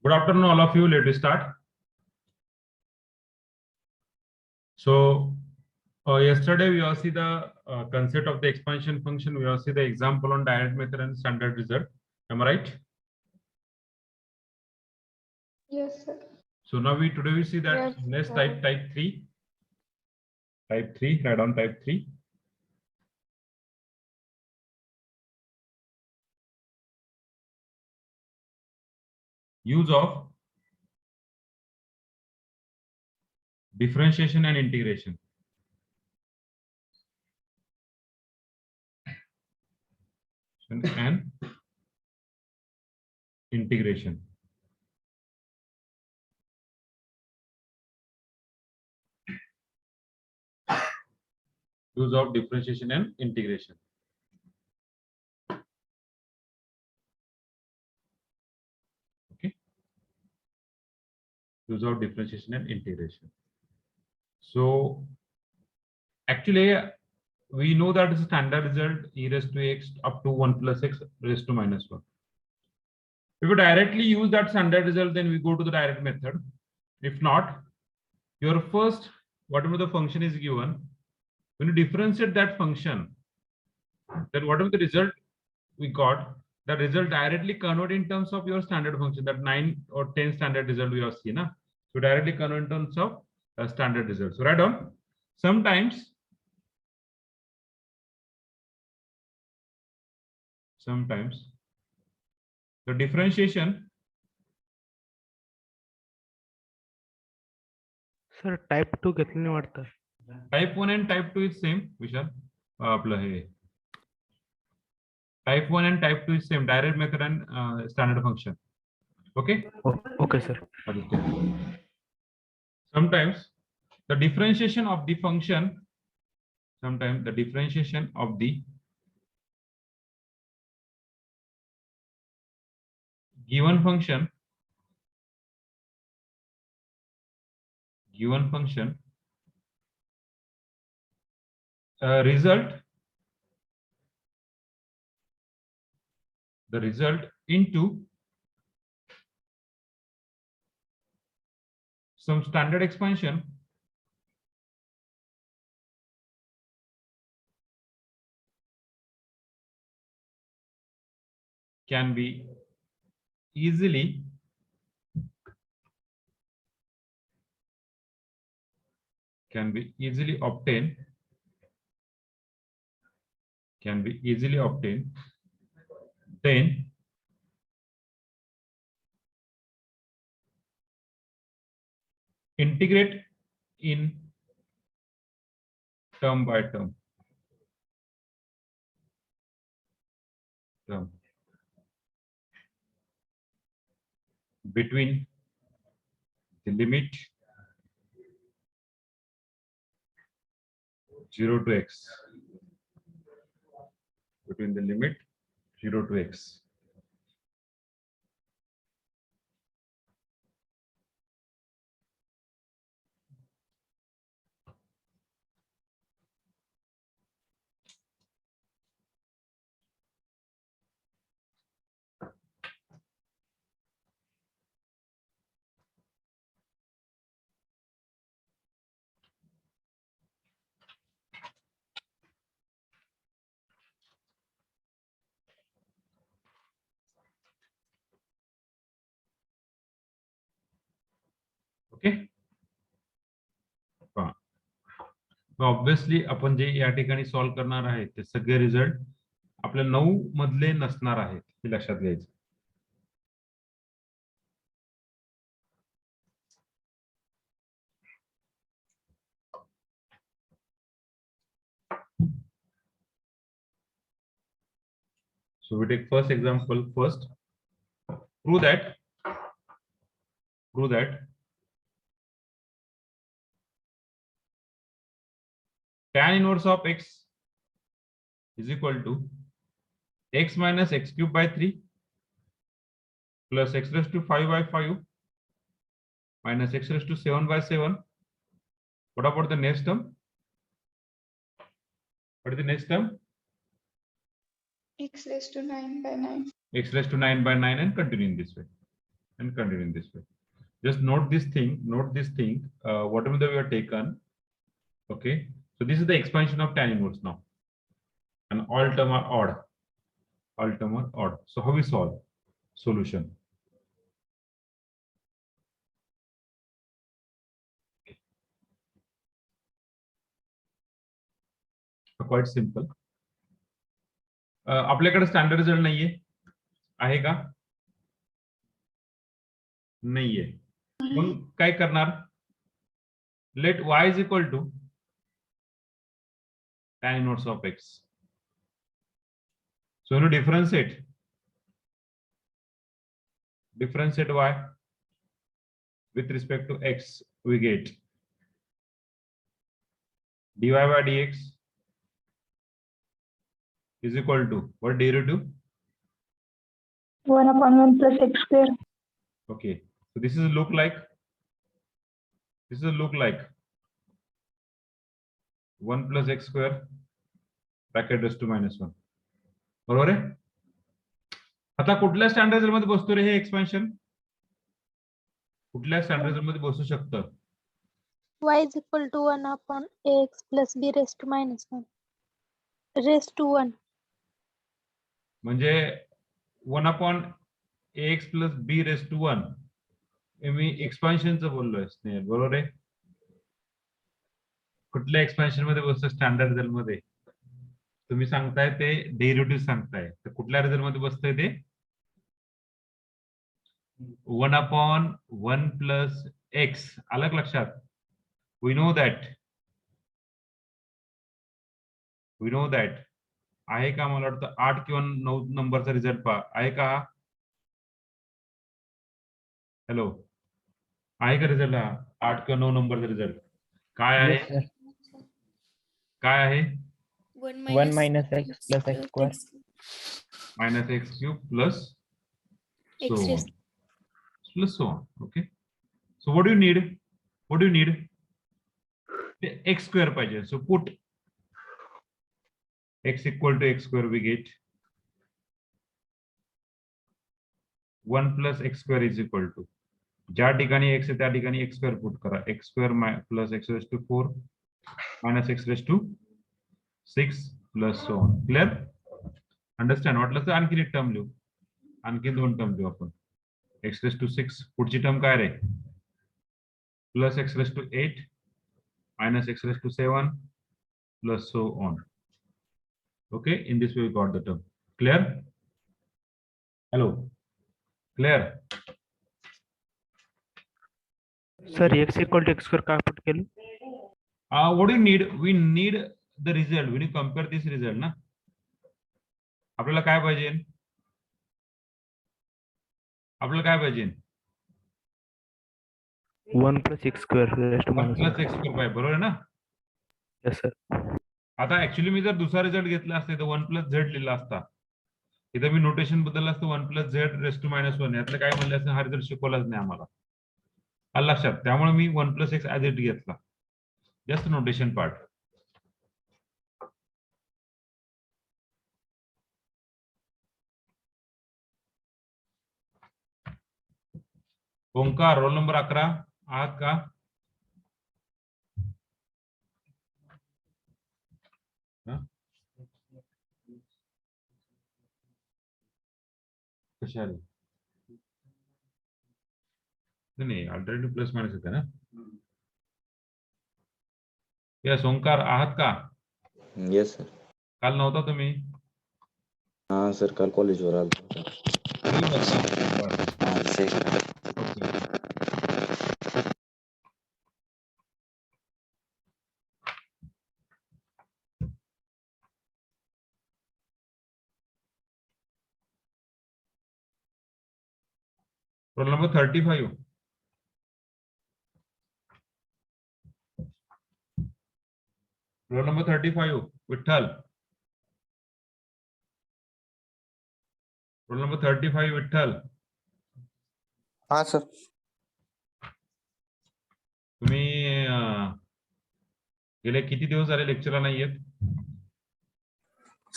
Good afternoon, all of you. Let us start. So, yesterday we all see the concept of the expansion function. We all see the example on direct method and standard result. Am I right? Yes, sir. So now today we see that Yes, next sir. type 3. Type 3, write down type 3. Use of differentiation and integration. And integration. Use of differentiation and integration. Okay. Use of differentiation and integration. So actually, we know that is a standard result e raised to x up to 1 plus x raised to minus 1. If you directly use that standard result, then we go to the direct method. If not, your first, whatever the function is given, when you differentiate that function, then whatever the result we got, the result directly convert in terms of your standard function, that 9 or 10 standard result we have seen. So directly convert in terms of standard result. So write down, sometimes the differentiation. Sir type 2 घेतलं नाही वाटतं. Type 1 and type 2 is same, Vishal. Type 1 and type 2 is same, direct method and standard function. Okay? Okay, sir. Sometimes the differentiation of the function, sometimes the differentiation of the given function result into some standard expansion can be easily obtained, then integrate in term by term. Between the limit 0 to x. Between the limit 0 to x. Okay. Obviously आपण जे या ठिकाणी solve करणार आहे ते सगळे result आपल्या 9 मधले नसणार आहेत, हे लक्षात घ्यायचं. So we take first example first. Prove that tan inverse of x is equal to x minus x cube by 3 plus x raised to 5 by 5 minus x raised to 7 by 7. What about the next term? What is the next term? X raised to 9 by 9. X raised to 9 by 9 and continue in this way. and continue in this way. Just note this thing, whatever that we have taken. Okay, so this is the expansion of tan inverse now. And all term are odd. All term are odd. So how we solve? Solution. Quite simple. आपल्याकडे standard result नाहीये, आहे का? नाहीये. मग काय करणार? Let y is equal to tan inverse of x. So you differentiate y with respect to x, we get dy by dx is equal to what derivative? 1/1 plus x square. Okay, so this is look like 1 plus x square bracket raised to -1. बरोबर आहे? आता कुठल्या standard मध्ये बसतो रे हे expansion? कुठल्या standard मध्ये बसू शकतं? Y is equal to 1/ax plus b raised to -1. Raised to 1. म्हणजे 1/ax plus b raised to 1 हे मी एक्सपान्शनचं बोललोय स्नेहल, बरोबर आहे? कुठल्या एक्सपान्शन मध्ये बसतं स्टँडर्ड रिझल्ट मध्ये? तुम्ही सांगताय ते डेरिव्हेटिव्ह सांगताय, तर कुठल्या रिझल्ट मध्ये बसतंय ते? 1/1 plus x. अलग लक्षात. We know that आहे का? मला वाटतं 8 किंवा 9 नंबरचा रिझल्ट पहा, आहे का? हॅलो, आहे का रिझल्ट हा 8 किंवा 9 नंबरचा रिझल्ट? काय आहे? काय आहे? 1 minus x plus x square. -x cube plus so X on. raised- Plus so on. Okay. So what do you need? The x square पाहिजे. So put x equal to x square, we get 1 plus x square is equal to, ज्या ठिकाणी x आहे त्या ठिकाणी x square put करा. x square plus x raised to 4 minus x raised to 6 plus so on. Clear? Understand? वाटलं तर आणखी एक टर्म लिहू, आणखी 2 टर्म लिहू आपण. x raised to 6 पुढची टर्म काय रे? Plus x raised to 8 minus x raised to 7 plus so on. Okay, in this way we got the term. Clear? Hello, clear? Sir, x equal to x square का put केलं? What do you need? We need the result. We need to compare this result ना. आपल्याला काय पाहिजे? 1 plus x square raised to 1 plus -1. x square पाहिजे, बरोबर आहे ना? Yes, sir. आता ऍक्च्युली मी जर दुसरा रिझल्ट घेतला असता तर 1 plus z लिहिला असता. इथं मी नोटेशन बदललं असतं 1 plus z raised to -1. यातलं काय म्हणलं असतं, हा रिझल्ट शिकवलाच नाही आम्हाला. आलं लक्षात? त्यामुळे मी 1 plus x ऍज इट घेतला. Just notation part. Omkar, roll number 11 आहात का? कशाला? नाही, अल्टरनेटिव्ह प्लस मायनस होते ना. यस, ओंकार आहात का? Yes sir. काल नव्हता तुम्ही? हाँ सर, काल कॉलेजवर आलो. हाँ sir. Roll number 35. Roll number 35 Vitthal. Roll number 35 Vitthal. हाँ सर. तुम्ही गेले किती दिवस झाले लेक्चरला नाही येत?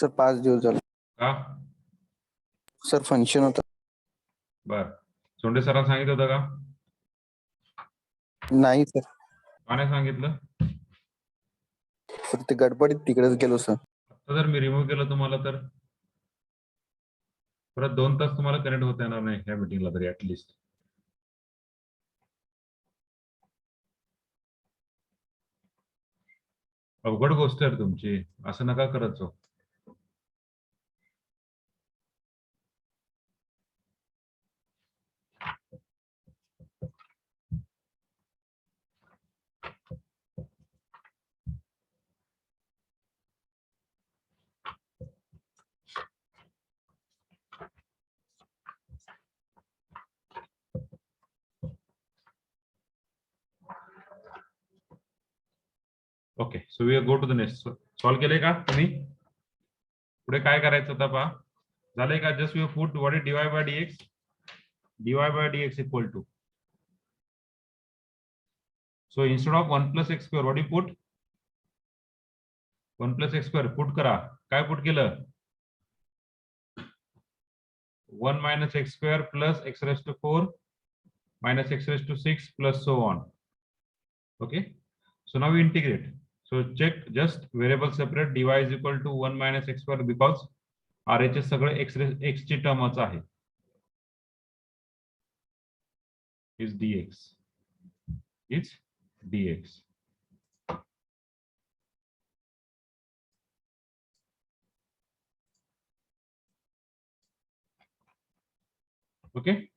सर 5 दिवस झाले. का? सर फंक्शन होता. बर. सोंडे सरांना सांगितलं होतं का? नाही सर. का नाही सांगितलं? सर ते गडबडीत तिकडेच गेलो सर. आता जर मी रिमूव्ह केलं तुम्हाला तर परत 2 तास तुम्हाला कनेक्ट होता येणार नाही ह्या मीटिंगला तरी ऍटलिस्ट. अवघड गोष्ट आहे तुमची, असं नका करत जाऊ. Okay, so we go to the next. Solve केले का तुम्ही? पुढे काय करायचं आता पहा. झालंय का? Just you put what is dy by dx. Dy by dx equal to, so instead of 1 plus x square what do you put? 1 plus x square put करा. काय पुट केलं? 1 minus x square plus x raised to 4 minus x raised to 6 plus so on. Okay, so now we integrate. So check just variable separate. dy is equal to 1 minus x square because RHS सगळे x ची टर्मच आहे. is dx. It's dx. Okay.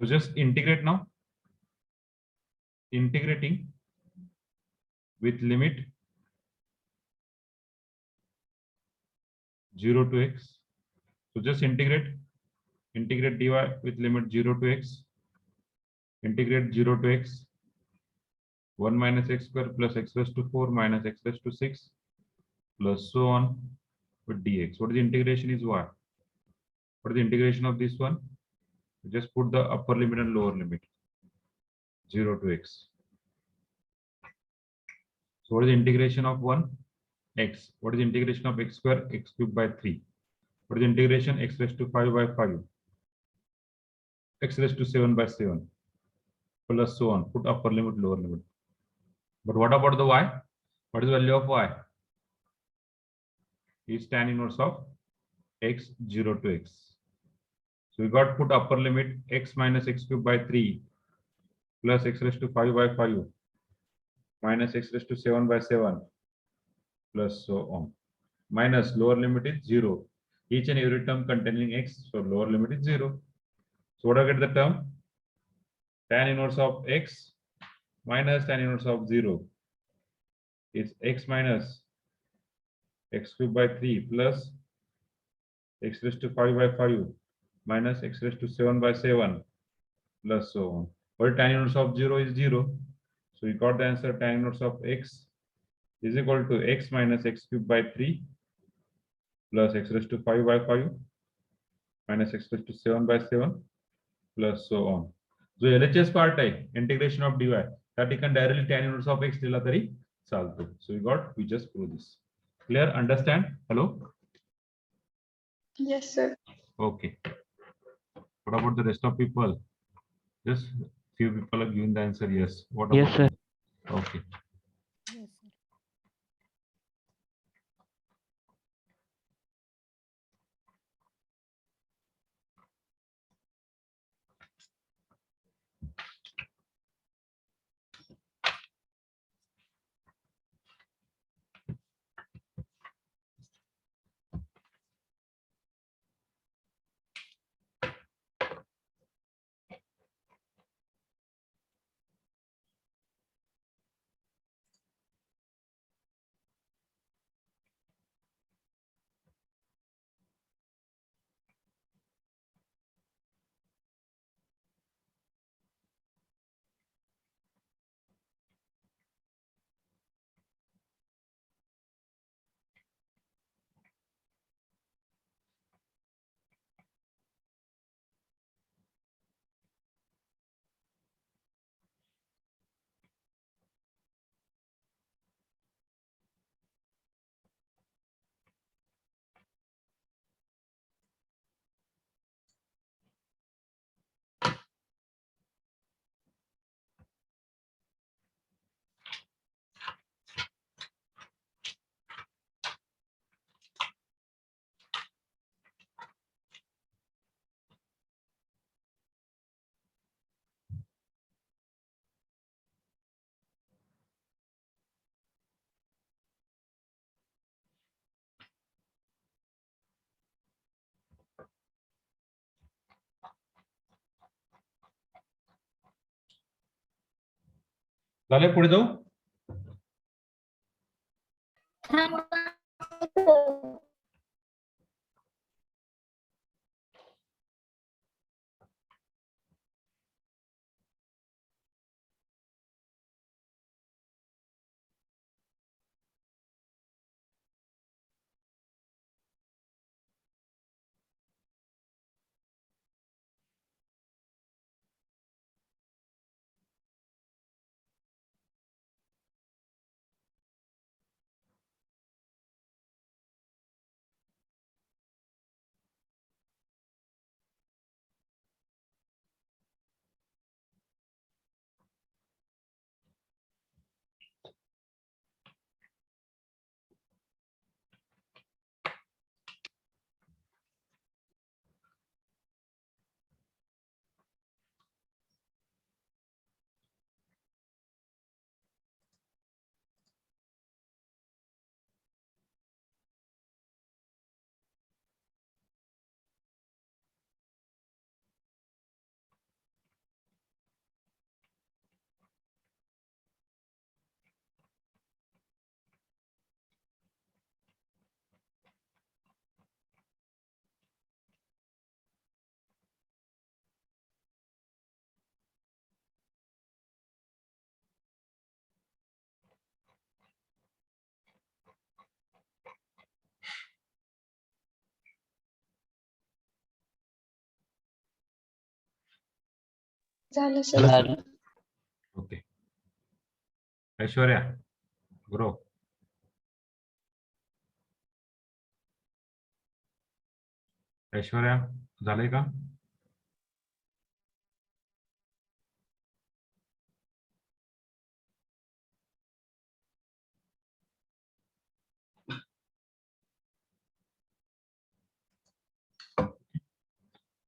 So just integrate now. Integrating with limit 0 to x. So just integrate dy with limit 0 to x. Integrate 0 to x. 1 minus x square plus x raised to 4 minus x raised to 6 plus so on with dx. What is the integration is y? What is the integration of this one? Just put the upper limit and lower limit. 0 to x. So what is the integration of 1? X. What is the integration of x square? X cubed by 3. What is the integration? X raised to 5 by 5. X raised to 7 by 7. Plus so on. Put upper limit, lower limit. But what about the y? What is the value of y? Is tan inverse of x 0 to x. So we got put upper limit x minus x cubed by 3 plus x raised to 5 by 5 minus x raised to 7 by 7 plus so on. Minus lower limit is 0. Each and every term containing x, so lower limit is 0. So what do I get the term? Tan inverse of x minus tan inverse of 0 is x minus x cubed by 3 plus x raised to 5 by 5 minus x raised to 7 by 7 plus so on. But tan inverse of 0 is 0. So we got the answer tan inverse of x is equal to x minus x cubed by 3 plus x raised to 5 by 5 minus x raised to 7 by 7 plus so on. जो LHS part आहे integration of dy त्या ठिकाणी directly tan inverse of x दिला तरी चालतो. So we just prove this. Clear? Understand? Hello? Yes, sir. Okay. What about the rest of people? Just few people are giving the answer yes. What Yes, about? sir. Okay. झाले पुढे जाऊ. झालं sir. झालं. Okay. Aishwarya grow. Aishwarya झालंय का?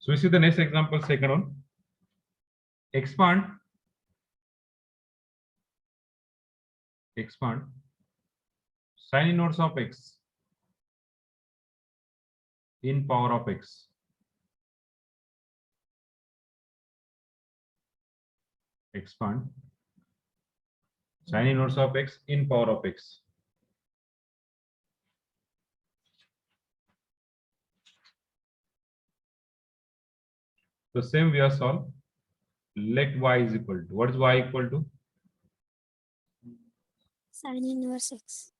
So we see the next example, second one. Expand sin inverse of x in power of x. Expand sin inverse of x in power of x. The same we have solved. Let y is equal to, what is y equal to? Sin inverse x.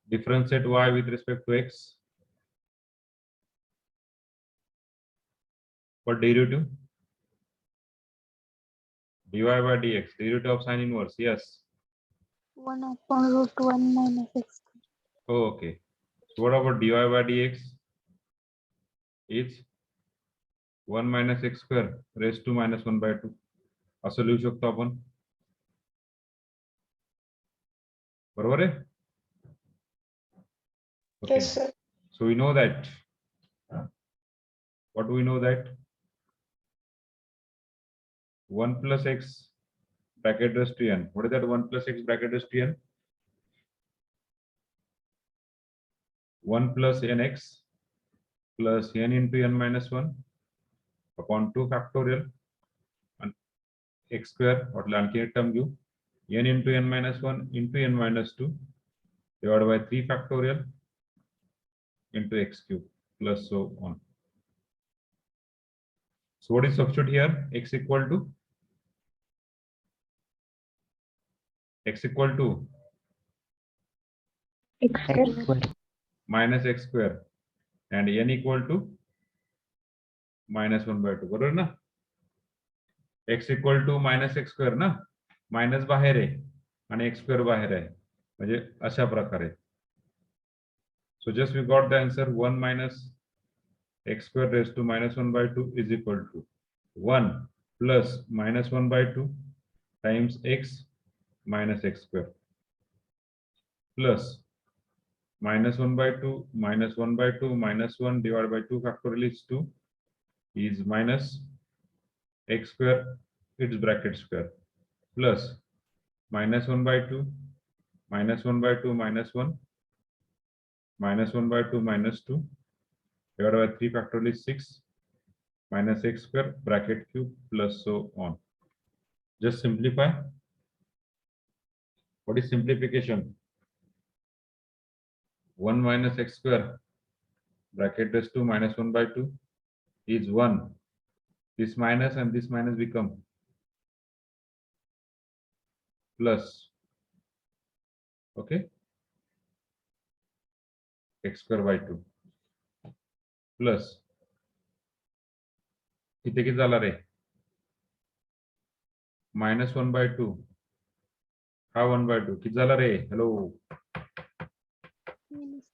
Differentiate y with respect to x. What derivative? dy by dx, derivative of sin inverse, yes. 1/√1 minus x. Oh, okay. So what about dy by dx? Is 1 minus x square raised to minus 1 by 2. असं लिहू शकतो आपण. बरोबर आहे? Okay. Yes, sir. So we know that. What do we know that? 1 plus x bracket raised to n. What is that 1 plus x bracket raised to n? 1 plus nx plus n into n minus 1 upon 2 factorial and x square, what आणखी एक term घेऊ, n into n minus 1 into n minus 2 divided by 3 factorial into x cube plus so on. So what is substitute here? X equal to X square. minus x square and n equal to minus 1 by 2. बरोबर ना? x equal to minus x square ना, minus बाहेर आहे आणि x square बाहेर आहे, म्हणजे अशा प्रकारे. So just we got the answer 1 minus x square raised to minus 1 by 2 is equal to 1 plus minus 1 by 2 times x minus x square plus minus 1 by 2 minus 1 by 2 minus 1 divided by 2 factorial is 2 is minus x square its bracket square plus minus 1 by 2 minus 1 by 2 minus 1 minus 1 by 2 minus 2 divided by 3 factorial is 6 minus x square bracket cube plus so on. Just simplify. What is simplification? 1 minus x square bracket raised to minus 1 by 2 is 1. This minus and this minus become plus. Okay, x square by 2 plus इथे किती झाला रे minus 1 by 2 हा 1 by 2 किती झाला रे hello minus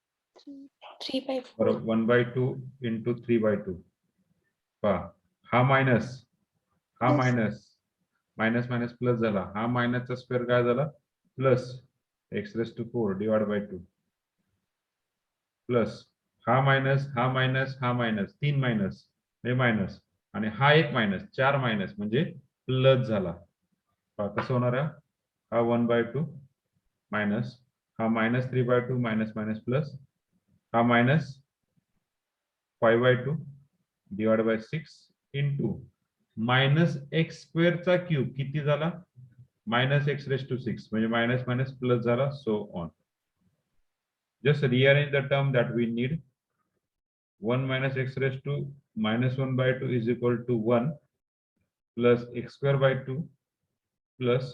3. 3 by 4. बरोबर 1 by 2 into 3 by 2 पहा हा मायनस हा Plus. Minus minus minus plus झाला हा मायनसचा स्क्वेअर काय झाला plus x raised to 4 divided by 2 plus हा मायनस हा मायनस हा मायनस 3 मायनस हे मायनस आणि हा एक मायनस 4 मायनस म्हणजे प्लस झाला पहा कसं होणार आहे हा 1 by 2 मायनस हा minus 3 by 2 minus minus plus हा minus 5 by 2 divided by 6 into minus x स्क्वेअरचा क्यूब किती झाला मायनस एक्स रेस टू 6 म्हणजे मायनस मायनस प्लस झाला so on just rearrange the term that we need 1 minus x raised to minus 1 by 2 is equal to 1 plus x square by 2 plus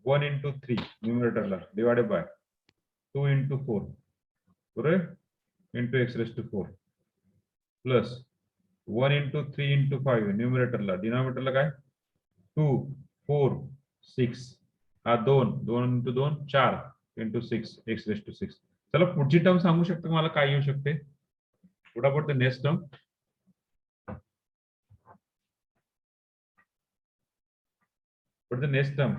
1 into 3 numerator ला divided by 2 into 4 बरोबर into x raised to 4 plus 1 into 3 into 5 numerator La denominator ला काय 2 4 6 हा 2 2 into 2 4 into 6 x raised to 6 चला पुढची term सांगू शकता मला काय येऊ शकते what about the next term what the next term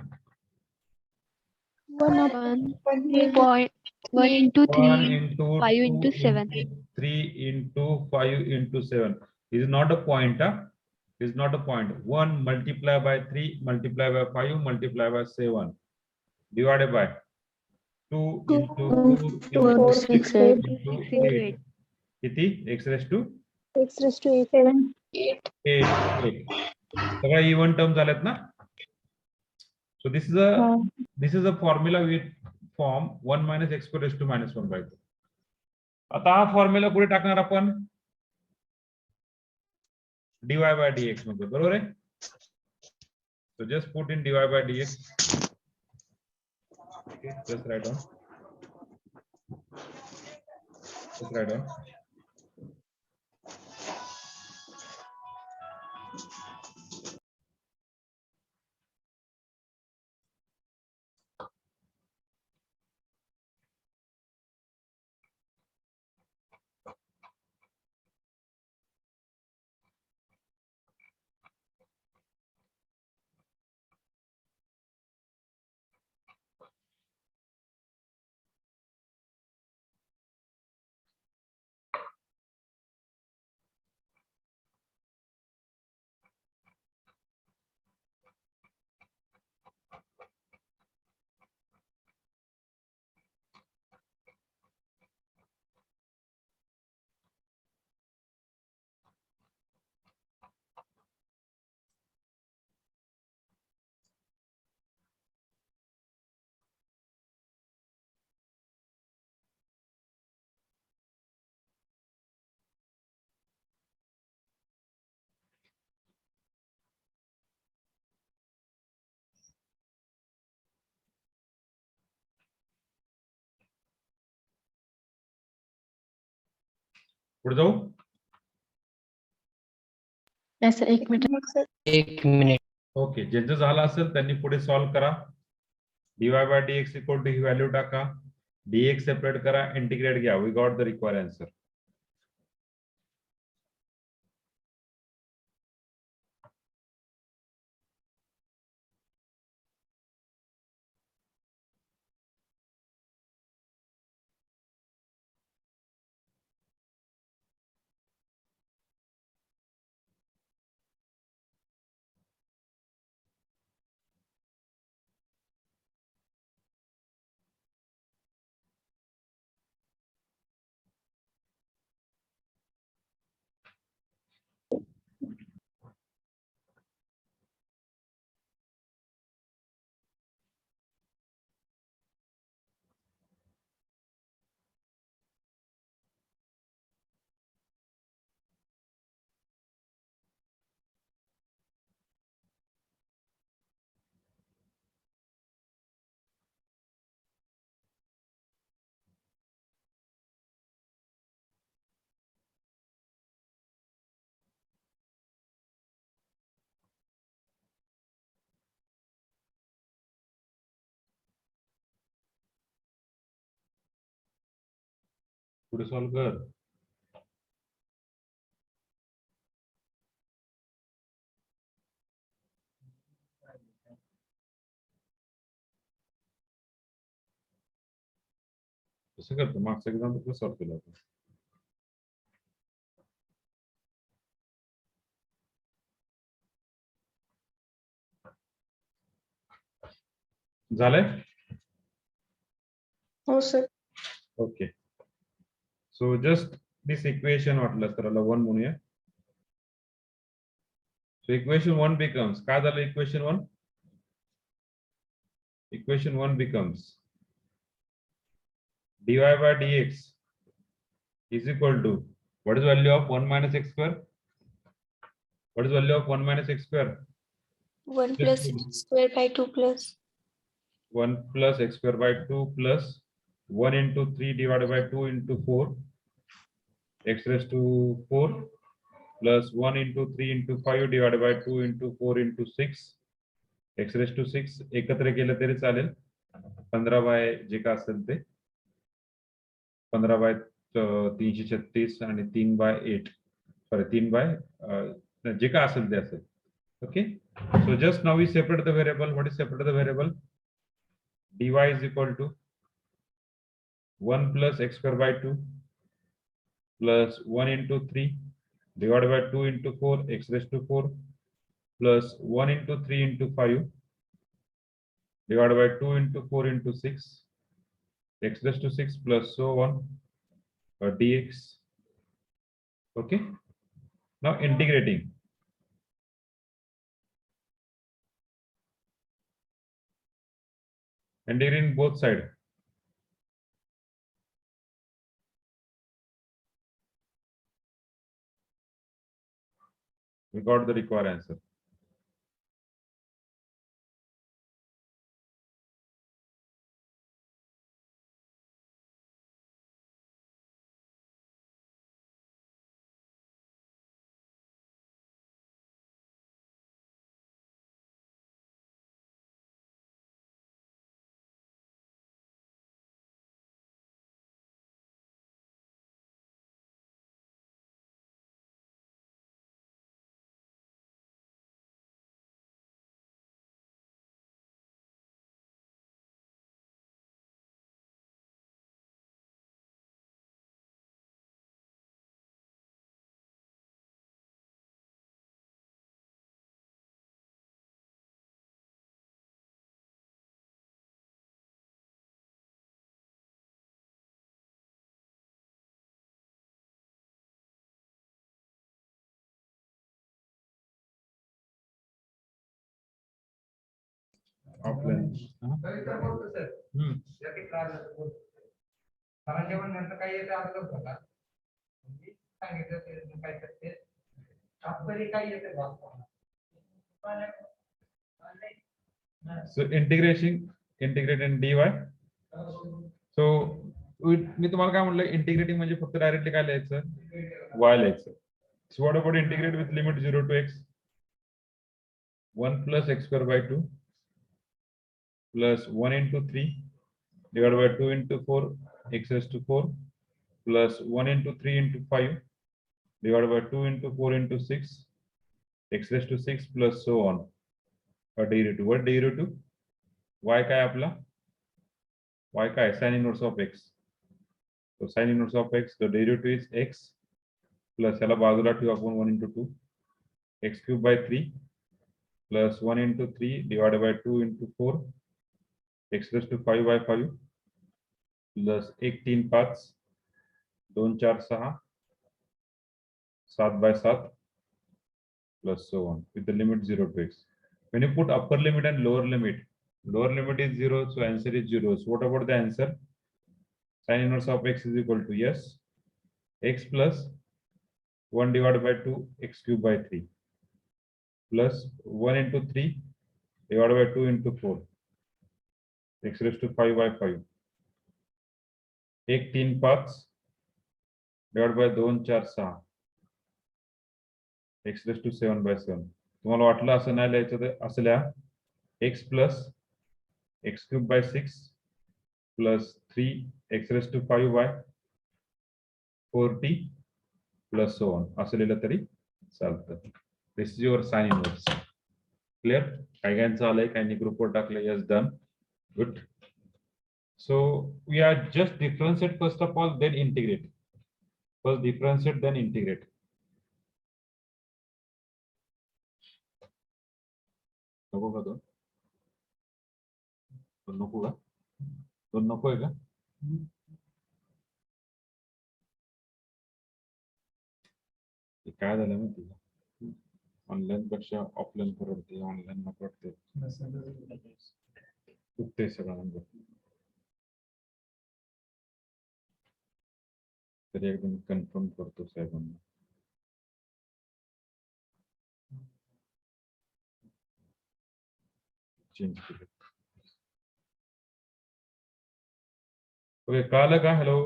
1 upon 1 into 1 3. into 5 2 into 7. into 3 into 5 into 7 is not a point is not a point 1 multiply by 3 multiply by 5 multiply by 7 divided by 2 into 4 into 6 into 8 किती x raised to x raised to 8. 8 सगळ्या even term झाल्यात ना so this is a formula with form 1 minus x square raised to minus 1 by 2 आता हा formula कुठे टाकणार आपण dy by dx मध्ये बरोबर आहे so just put in dy by dx okay just write down पुढे जाऊ एक मिनिट ओके ज्यांचं झालं असेल त्यांनी पुढे सॉल्व्ह करा dy by dx equal to ही व्हॅल्यू टाका dx सेपरेट करा इंटिग्रेट घ्या we got the required answer पुढे सॉल्व कर. कसं करतो मागचा एक्झाम कसं सॉल्व केला होता. झालंय. हो sir. Okay. So just this equation वाटलं तर 1 म्हणूया. So equation 1 becomes, काय झालं equation 1? Equation 1 becomes dy by dx is equal to, what is value of 1 minus x square? What is value of 1 minus x square? 1 plus x square by 2 plus 1 plus x square by 2 plus 1 into 3 divided by 2 into 4 x raised to 4 plus 1 into 3 into 5 divided by 2 into 4 into 6 x raised to 6 एकत्र केलं तरी चालेल. 15 by J का असेल ते 15 bye 336 आणि 3 bye 8 sorry 3 by J का असेल ते असेल. Okay. So just now we separate the variable. What is separate the variable? dy is equal to 1 plus x square by 2 plus 1 into 3 divided by 2 into 4 x raised to 4 plus 1 into 3 into 5 divided by 2 into 4 into 6 x raised to 6 plus so on dx. Okay. Now integrating. Integrating both sides. We got the required answer. Offline. So integrate in dy. So मी तुम्हाला काय म्हणलं integrating म्हणजे फक्त directly काय लिहायचं y लिहायचं. So what about integrate with limit 0 to x? 1 plus x square by 2 plus 1 into 3 divided by 2 into 4 x raised to 4 plus 1 into 3 into 5 divided by 2 into 4 into 6 x raised to 6 plus so on. Derivative. What derivative? Y काय आपला? Y काय? Sin inverse of x. So sin inverse of x, the derivative is x plus याला बाजूला ठेवू आपण 1 into 2 x cube by 3 plus 1 into 3 divided by 2 into 4 x raised to 5 by 5 plus 1 3 5 2 4 6 7 by 7 plus so on with the limit 0 to x. When you put upper limit and lower limit is 0, so answer is 0. So what about the answer? Sin inverse of x is equal to yes, x plus 1 divided by 2 x cube by 3 plus 1 into 3 divided by 2 into 4 x raised to 5 by 5 1 3 5 divided by 2 4 6 x raised to 7 by 7. तुम्हाला वाटलं असं नाही लिहायचं तर असं लिहा x plus x cube by 6 plus 3 x raised to 5 by 4t plus so on असं लिहिलं तरी चालतं. This is your sine inverse. Clear? काय कायचं आलंय, काही ग्रुपवर टाकलं. Yes, done, good. So we are just differentiate first of all, then integrate. First differentiate, then integrate. नको का दोन? दोन नको का? दोन नको आहे का? हे काय झालं माहिती का? ऑनलाईन पेक्षा ऑफलाईन परवडते, ऑनलाईन नको वाटते. चुकते सगळं म्हणजे. तरी एकदम कन्फर्म करतो साहेबांना. चेंज केलं. ओके, कळालं का? हॅलो,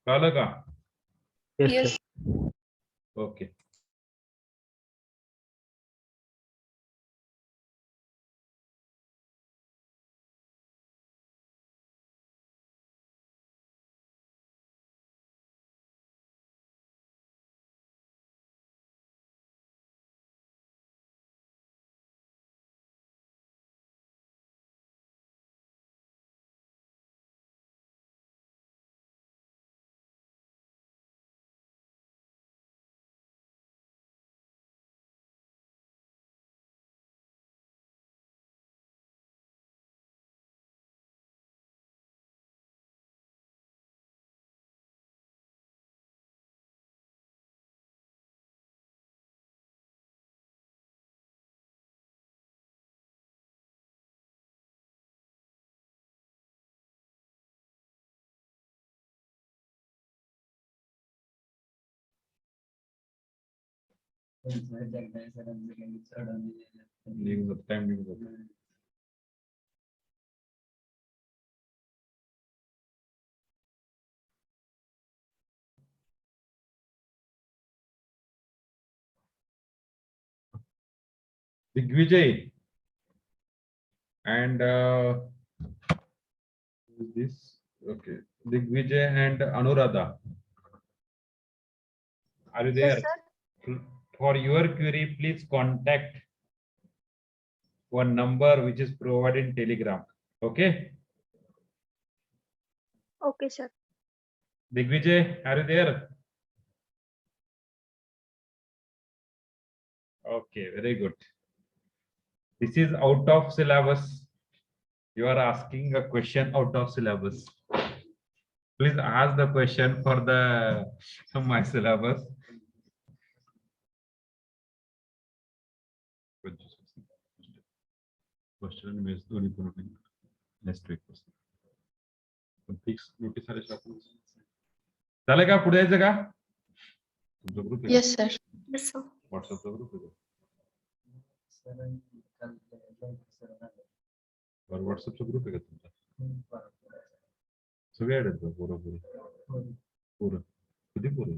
कळालं का? Yes, Yes. sir. ओके. निघून जातो, टाइम निघून जातो. Digvijay and who is this? Okay, Digvijay and Anuradha. Are you there? Yes, sir. For your query, please contact one number which is provided in Telegram. Okay. Okay, sir. Digvijay, are you there? Okay, very good. This is out of syllabus. You are asking a question out of syllabus. Please ask the question for the my syllabus. Question is दोन्ही पण next week. Fix notice आले आपण. झालं का? पुढे जायचं का? तुमचा ग्रुप आहे? Yes, sir. Yes, sir. व्हॉट्सअपचा ग्रुप आहे. व्हॉट्सअपचा ग्रुप आहे का तुमचा? सगळे ऍड आहेत पोरं. किती पोरं?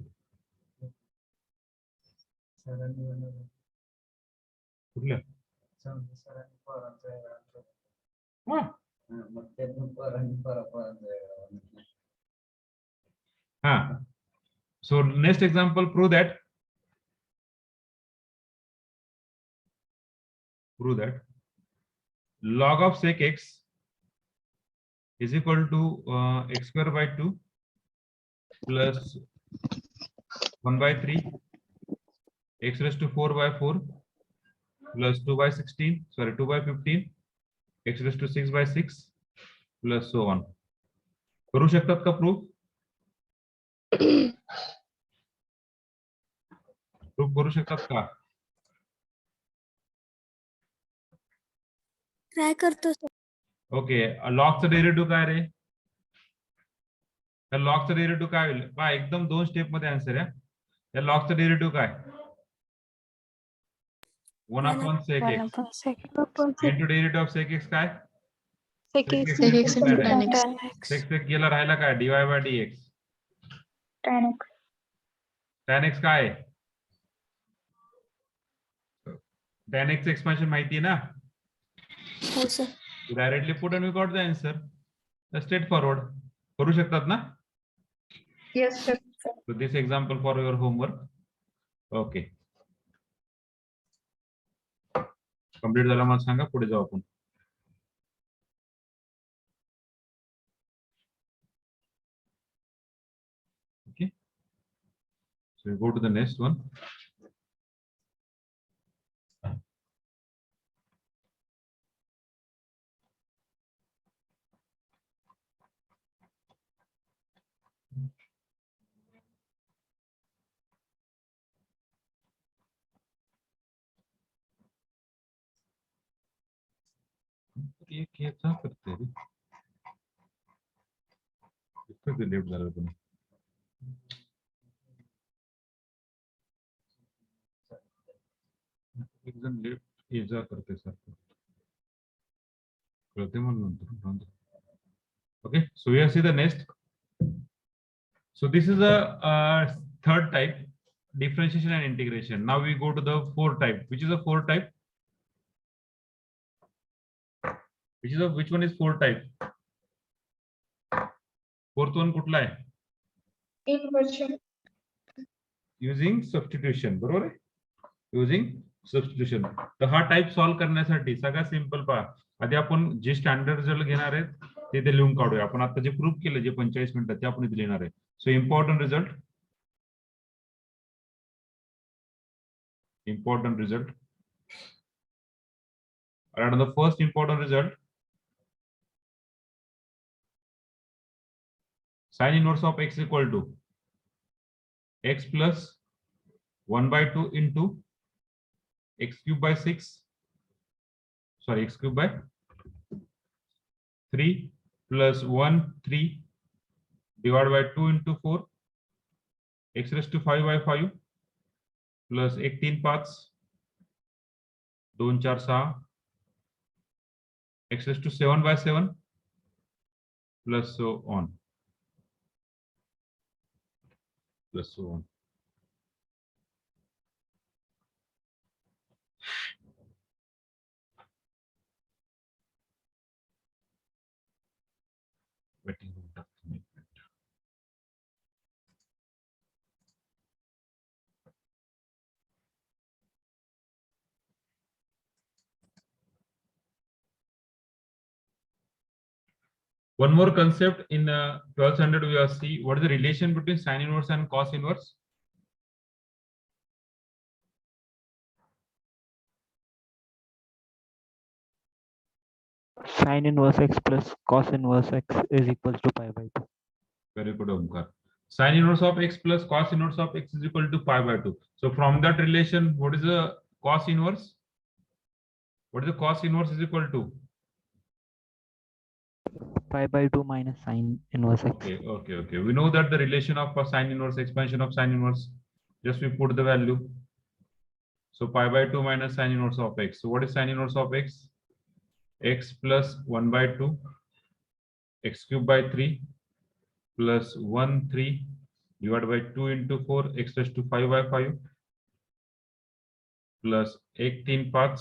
कुठल्या? हा. So next example, prove that log of sec x is equal to x square by 2 plus 1 by 3 x raised to 4 by 4 plus 2 by 16, sorry 2 by 15 x raised to 6 by 6 plus so on. करू शकतात का proof? Proof करू शकतात का? Try करतो, sir. Okay, लॉगचं derivative काय रे? त्या लॉगचं डेरिव्हेटिव्ह काय होईल? पहा, एकदम 2 स्टेप मध्ये आन्सर आहे. या लॉगचं डेरिव्हेटिव्ह काय? 1/sec x. Into derivative of sec x काय? Sec x Sec x into tan x. sec x गेला राहिला काय? dy by dx. tan x. tan x काय आहे? tan x एक्सपेन्शन माहिती आहे ना? हो, sir. You directly put and we got the answer. Straight forward. करू शकतात ना? Yes, sir. So this example for your homework. Okay. Complete झाला मला सांगा, पुढे जाऊ आपण. Okay. So we go to the next one. ये कैसा करते हैं? इसको डिलीट करो तुम. एकदम लेफ्ट ये जा करते सारखं. कळते मला नंतर. Okay, so we see the next. So this is a third type, differentiation and integration. Now we go to the fourth type. Which is a fourth type? Which one is fourth type? Fourth one कुठला आहे? Inversion. Using substitution, बरोबर आहे? Using substitution. तर हा type solve करण्यासाठी सगळ्यात simple पहा. आधी आपण जे स्टँडर्ड रिझल्ट घेणार आहेत ते इथे लिहून काढूया. आपण आता जे प्रूफ केलं जे 45 मिनिटात ते आपण इथे लिहिणार आहे. So important result. And the first important result, sin inverse of x equal to x plus 1 by 2 into x cube by 6, sorry, x cube by 3 plus 1 3 divided by 2 into 4 x raised to 5 by 5 plus 18 पाच 2 4 6 x raised to 7 by 7 plus so on. Plus so on. Waiting room tough to make it. One more concept in 12th standard we will see what is the relation between sin inverse and cos inverse. Sin inverse x plus cos inverse x is equals to pi by 2. Very good, Omkar. Sin inverse of x plus cos inverse of x is equal to pi by 2. So from that relation, what is the cos inverse? What is the cos inverse is equal to? Pi by 2 minus sin inverse x. Okay. We know that the relation of sin inverse, expansion of sin inverse, just we put the value. So pi by 2 minus sin inverse of x. So what is sin inverse of x? X plus 1 by 2, x cube by 3 plus 1 3 divided by 2 into 4 x raised to 5 by 5 plus 18 पाच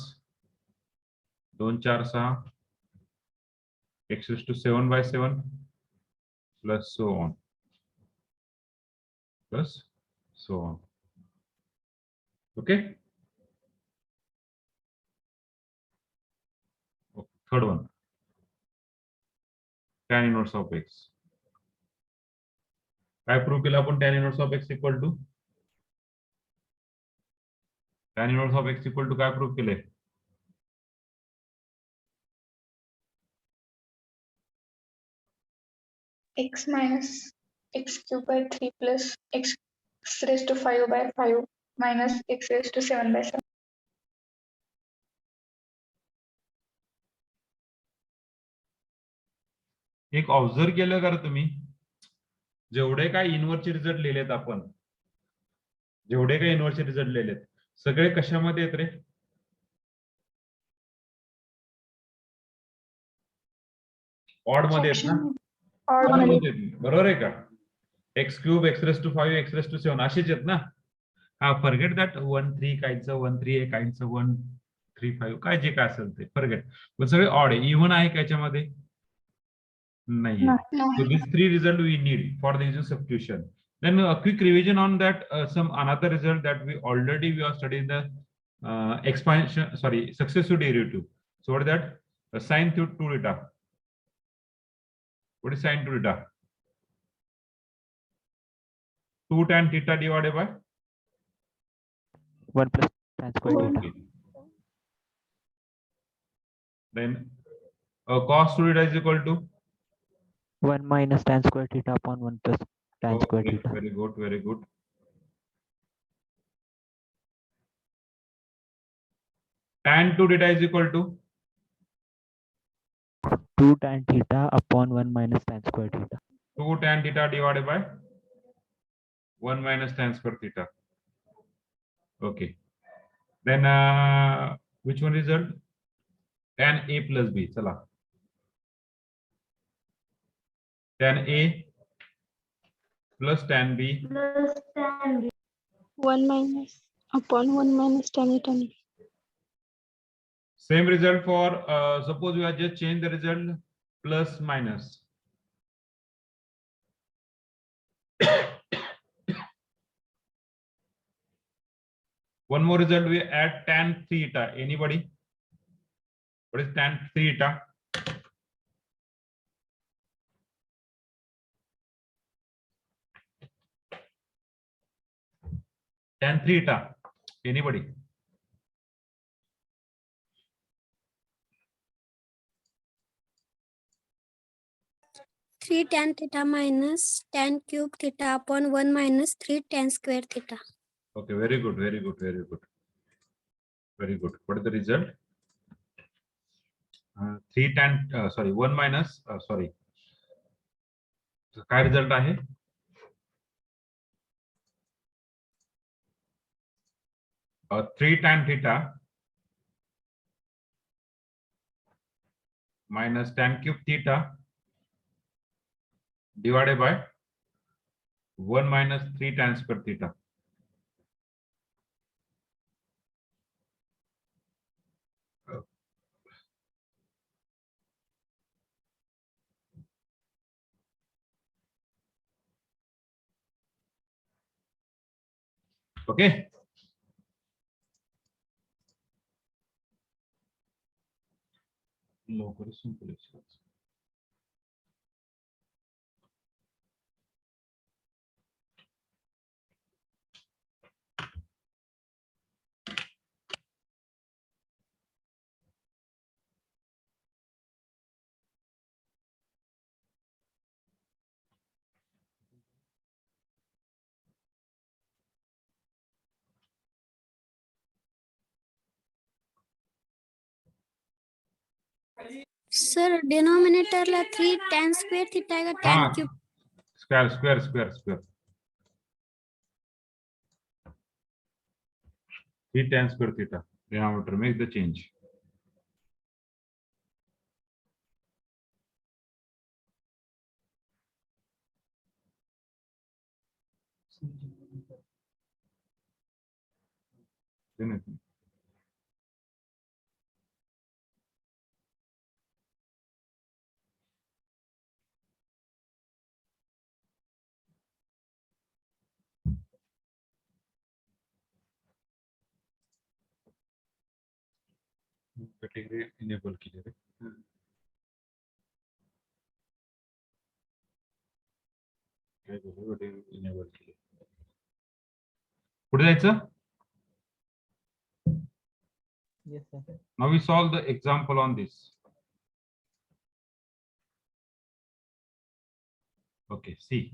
2 4 6 x raised to 7 by 7 plus so on. Plus so on. Okay. Third one, tan inverse of x. काय prove केलं आपण tan inverse of x equal to? Tan inverse of x equal to काय prove केले? X minus x cube by 3 plus x raised to 5 by 5 minus x raised to 7 by 7. एक observe केलं का तुम्ही? जेवढे काय इनव्हर्सचे रिझल्ट लिहिलेत आपण, जेवढे काय इनव्हर्सचे रिझल्ट लिहिलेत सगळे कशामध्ये येत रे? ऑड मध्ये आहेत ना? Odd ऑड मध्ये. मध्ये आहेत, बरोबर आहे का? X cube x raise to 5 x raise to 7 असेच आहेत ना? हा, फॉरगेट दॅट 1 3 काहींचं 1 3 आहे, काहींचं 1 3 5 काय जे काय असेल ते फॉरगेट. पण सगळे ऑड आहे. इव्हन आहे का याच्यामध्ये? nahi hai. No. So these three result we need for the using substitution. Then a quick revision on that. Some another result that we are studying the expansion. Sorry, successive derivative. So what is that? Sine to 2 theta. What is sine 2 theta? 2 tan theta divided by 1 plus tan square theta. okay. Then cos 2 theta is equal to 1 minus tan square theta upon 1 plus tan square okay, theta. very good, very good. Tan 2 theta is equal to 2 tan theta upon 1 minus tan square theta. 2 tan theta divided by 1 minus tan square theta. Okay. Then which one result? Tan A plus B. Chala. Tan A plus tan B. 1 minus upon 1 minus tan eta. Same result for suppose we have just changed the result plus minus. One more result we add tan theta. Anybody? What is tan theta? Tan theta. Anybody? Three tan theta minus tan cube theta upon 1 minus 3 tan square theta. Okay, very good, very good, very good. Very good. What is the result? 3 tan, sorry, 1 minus, sorry. So, काय result आहे? 3 tan theta minus tan cube theta divided by 1 minus 3 tan square theta. Okay. लवकर simple exercise. Sir, denominator ला 3 tan square theta आएगा tan हाँ, cube. square. 3 tan square theta. Denominator make the change. Then category enable केले रे. काय झालं? Category enable केले. पुढे जायचं? Yes, sir. Now we solve the example on this. Okay, see.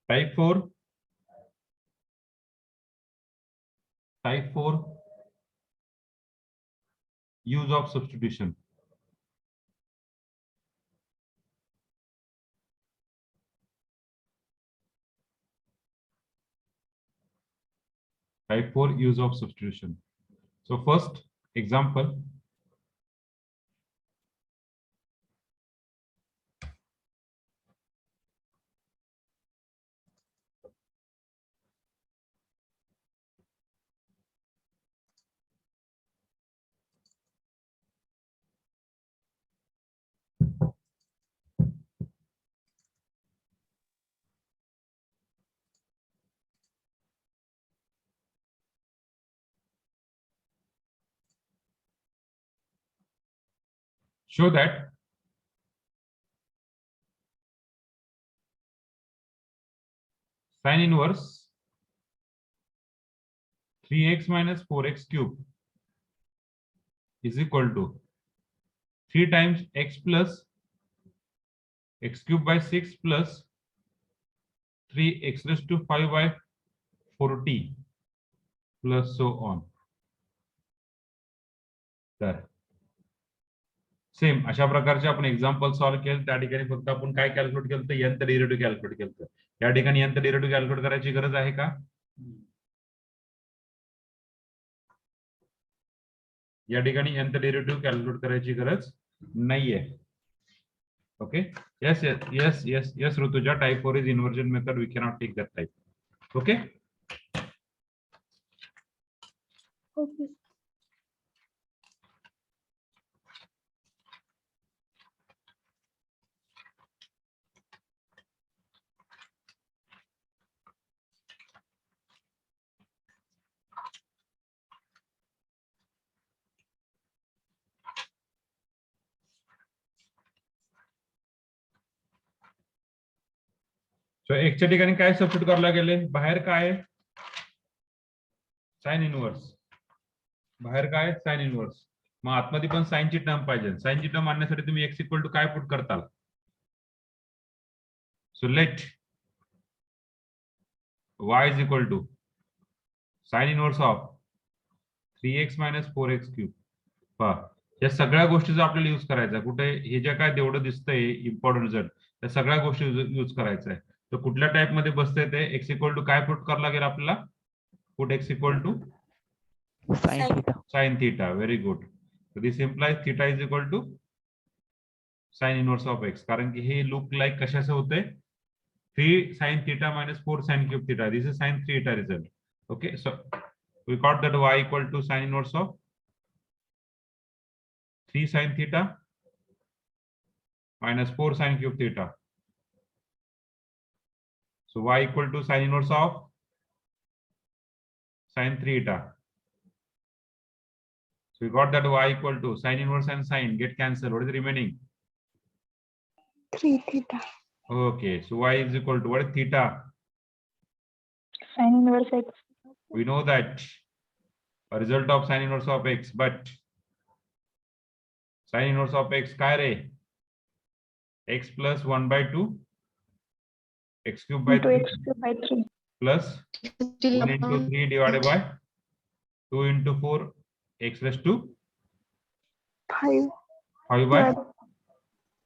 Type 4. Type 4. Use of substitution. Type 4 use of substitution. So first example. show that sin inverse 3x minus 4x cube is equal to 3 times x plus x cube by 6 plus 3x raised to 5 by 40 plus so on. तर same अशा प्रकारचे आपण example solve केलं. त्या ठिकाणी फक्त आपण काय कॅल्क्युलेट केलं तर nth डेरिव्हेटिव्ह कॅल्क्युलेट केलं. या ठिकाणी nth डेरिव्हेटिव्ह कॅल्क्युलेट करायची गरज आहे का? या ठिकाणी nth डेरिव्हेटिव्ह कॅल्क्युलेट करायची गरज नाहीये. Okay. yes yes yes yes yes Rutuja, type 4 is inversion method, we cannot take that type. okay. Okay. So x च्या ठिकाणी काय सबस्टिट्यूट करायला गेले? बाहेर काय साइन इनवर्स, बाहेर काय साइन इनवर्स. मग आतमध्ये पण साइनची टर्म पाहिजे. साइनची टर्म आणण्यासाठी तुम्ही x इक्वल टू काय पुट करताल? So let y is equal to sine inverse of 3x minus 4x cube. पहा, या सगळ्या गोष्टीचा आपल्याला यूज करायचा. कुठे हे जे काय तेवढं दिसतंय इम्पॉर्टंट रिझल्ट, त्या सगळ्या गोष्टी यूज करायचा आहे. तर कुठल्या टाइप मध्ये बसतंय ते? x इक्वल टू काय पुट करायला लागेल आपल्याला? Put x equal to sin theta. sin theta. Very good. So this implies theta is equal to sin inverse of x. कारण की हे लुक लाईक कशाचं होतंय? 3 sin theta minus 4 sin cube theta. This is sin theta result. Okay. So we got that y equal to sin inverse of 3 sin theta minus 4 sin cube theta. So y equal to sin inverse of sin theta. So we got that y equal to sin inverse and sin get cancelled. What is the remaining? 3 theta. Okay. So y is equal to what is theta? Sin inverse x. We know that a result of sin inverse of x, but sin inverse of x काय रे? x plus 1 by 2 x cube by 3 x cube by 3. plus 1 into 3 divided by 2 into 4 x raised to 5. 5 by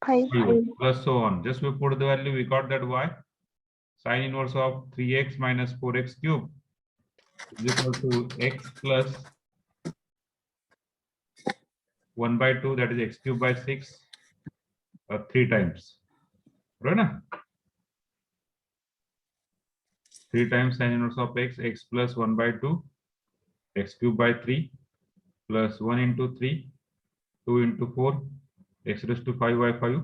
5. 3 plus so on. Just we put the value, we got that y sin inverse of 3x minus 4x cube is equal to x plus 1 by 2, that is x cube by 6 3 times. Right na? 3 times sin inverse of x, x plus 1 by 2 x cube by 3 plus 1 into 3 2 into 4 x raised to 5 by 5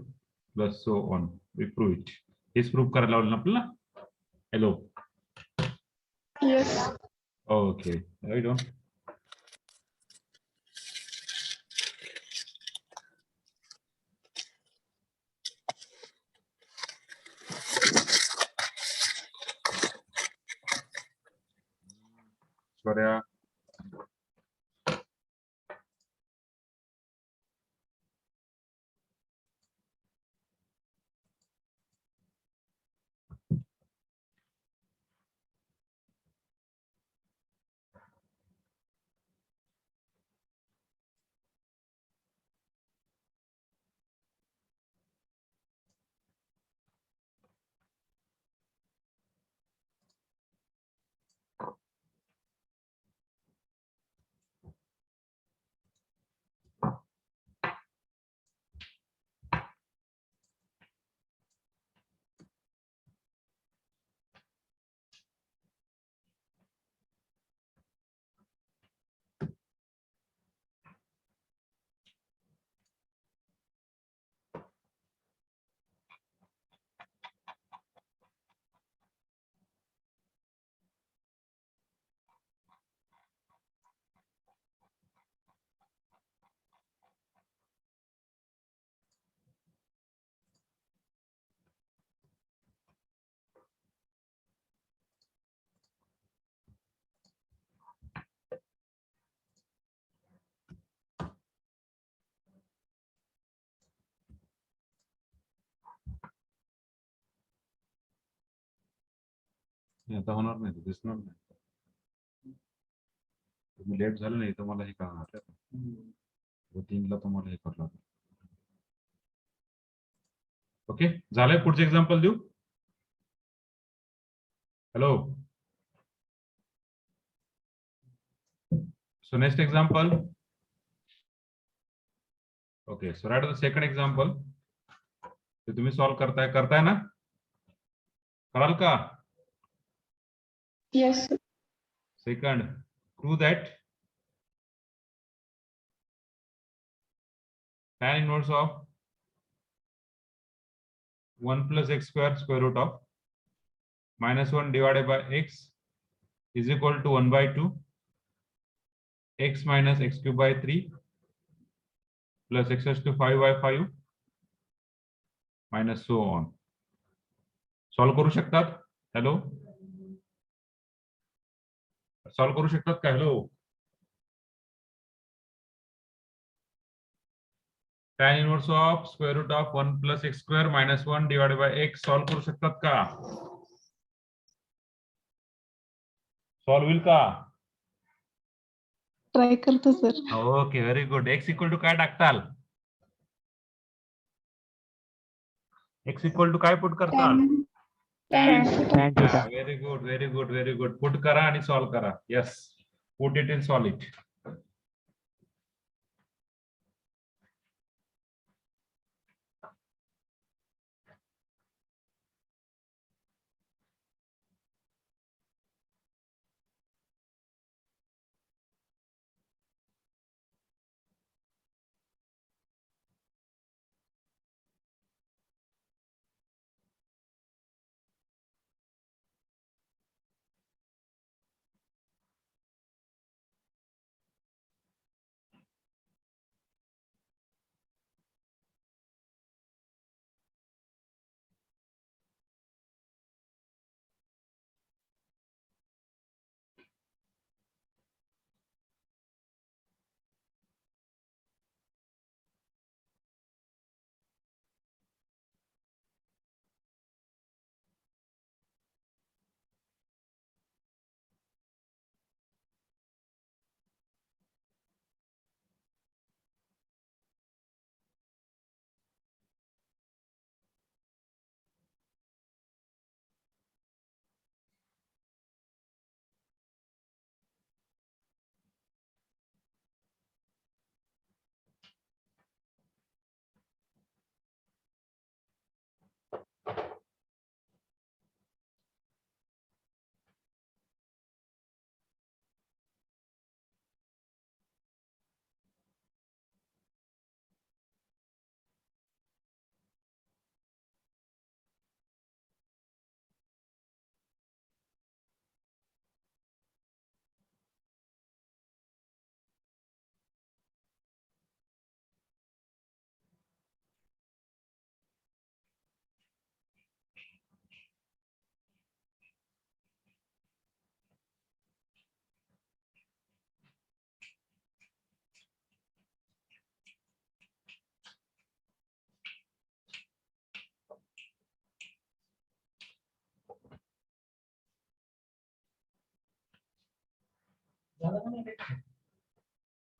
plus so on. We prove it. Is proof करायला लावलं ना आपल्याला? Hello. Yes. Okay. Right on. Sorry. नाही, आता होणार नाही, दिसणार नाही. तुम्ही लेट झालं नाही तर मला हे कळणार. 3 ला तुम्हाला हे करणार. ओके, झालंय. पुढचे एक्झाम्पल देऊ. Hello. So next example. Okay, so right the second example. ते तुम्ही सॉल्व करताय ना? कराल का? Yes. Second, prove that tan inverse of 1 plus x square square root of -1 divided by x is equal to 1 by 2 x minus x cube by 3 plus x raised to 5 by 5 minus so on. Solve करू शकतात? Hello, solve करू शकतात का? Hello. tan inverse of square root of 1 plus x square minus 1 divided by x solve करू शकतात का? Solve होईल का? ट्राय करतो sir. Okay, very good. x equal to काय टाकताल? x इक्वल टू काय पुट करताल? Tan Tan theta. Very good, very good, very good. Put करा आणि सॉल्व करा. Yes, put it in solve it.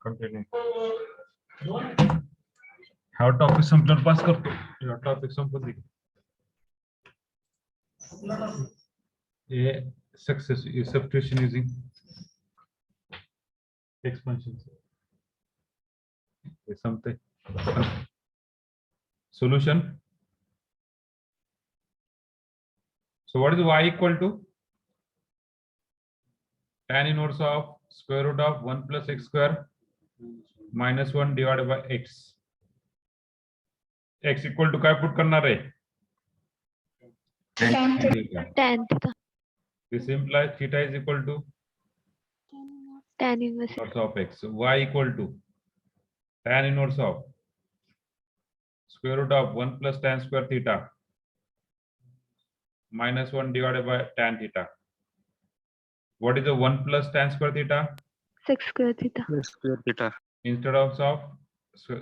Continue. हा टॉपिक संपल्यावर पास करतो. हा टॉपिक संपत नाही. हे सक्सेस सबस्टिट्यूशन युजिंग एक्सपेंशन. हे संपते. Solution. So what is y equal to? Tan inverse of square root of 1 plus x square minus 1 divided by x. X equal to काय पुट करणार आहे? Tan theta. tan theta. This implies theta is equal to Tan inverse. inverse of x. Y equal to tan inverse of square root of 1 plus tan square theta minus 1 divided by tan theta. What is the 1 plus tan square theta? Sec square theta. Square theta. Instead of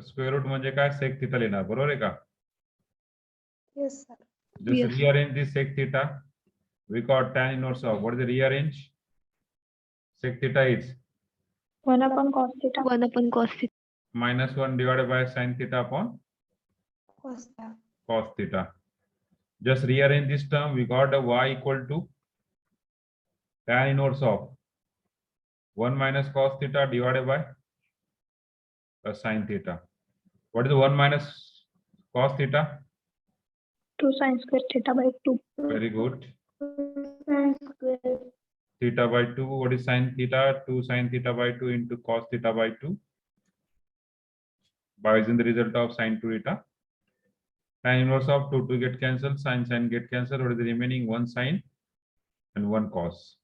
square root म्हणजे काय? sec theta लिहिणार, बरोबर आहे का? Yes sir. Just Yes. rearrange this sec theta We got tan inverse of, what is the rearrange? Sec theta is 1 upon cos theta. 1 upon cos theta. -1 divided by sin theta upon Cos theta. cos theta. Just rearrange this term. We got a y equal to tan inverse of 1 minus cos theta divided by a sin theta. What is 1 minus cos theta? 2 sin square theta by 2. Very good. Sin square. Theta by 2. What is sin theta? 2 sin theta by 2 into cos theta by 2. By using the result of sin 2 theta. Tan inverse of 2 get cancelled. Sin get cancelled. What is the remaining? 1 sin and 1 cos.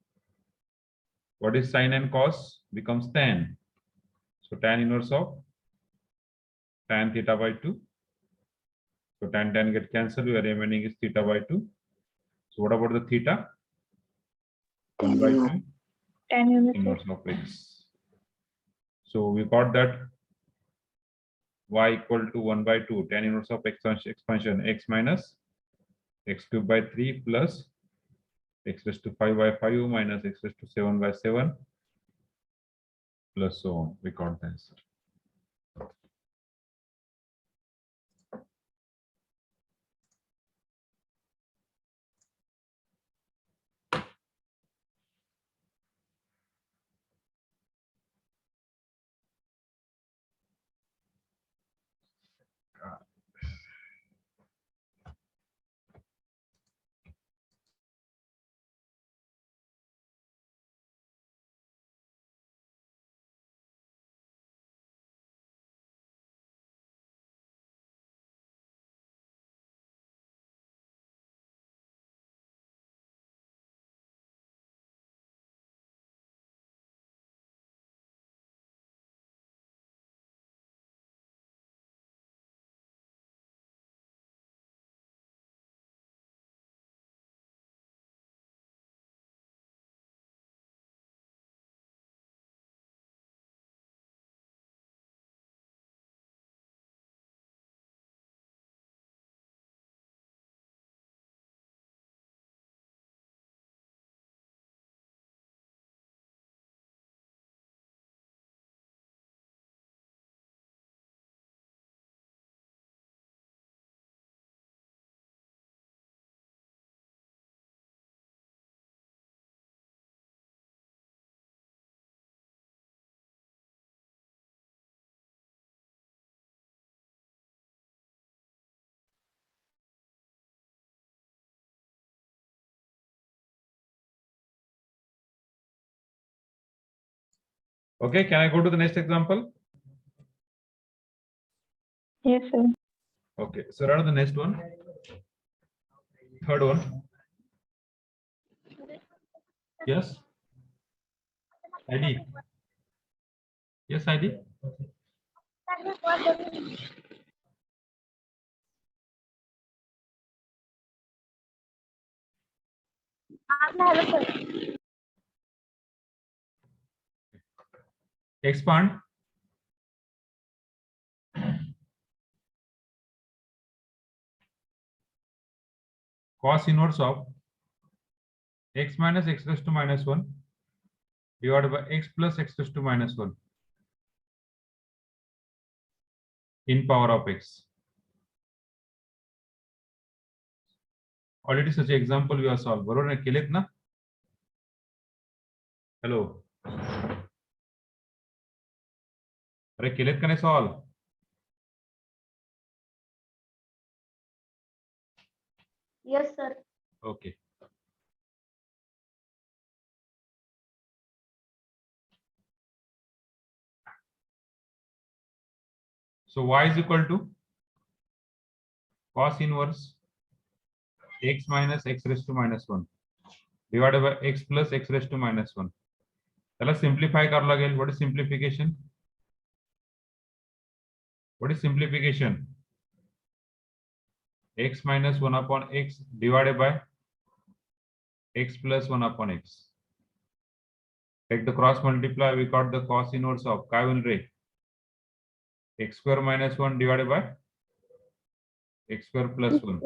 What is sin and cos? Becomes tan. So tan inverse of tan theta by 2. So tan get cancelled. Your remaining is theta by 2. So what about the theta? 1 by 2 Tan inverse of x. So we got that y equal to 1 by 2 tan inverse of expansion x minus x cubed by 3 plus x raised to 5 by 5 minus x raised to 7 by 7 plus so on. We got the answer. Okay, can I go to the next example? Yes, sir. Okay, so run the next one. Third one. Yes. ID. Yes, ID. Expand. Cos inverse of x minus x raised to minus 1 divided by x plus x raised to minus 1 in power of x. Already such an example we have solved. बरोबर आहे केलेत ना? Hello. अरे केलेत का नाही solve? Yes, sir. Okay. So y is equal to cos inverse x minus x raised to minus 1 divided by x plus x raised to minus 1. त्याला simplify करावं लागेल. What is simplification? What is simplification? X minus 1 upon x divided by x plus 1 upon x. Take the cross multiply. We got the cos inverse of काय होईल रे? X square minus 1 divided by x square plus 1.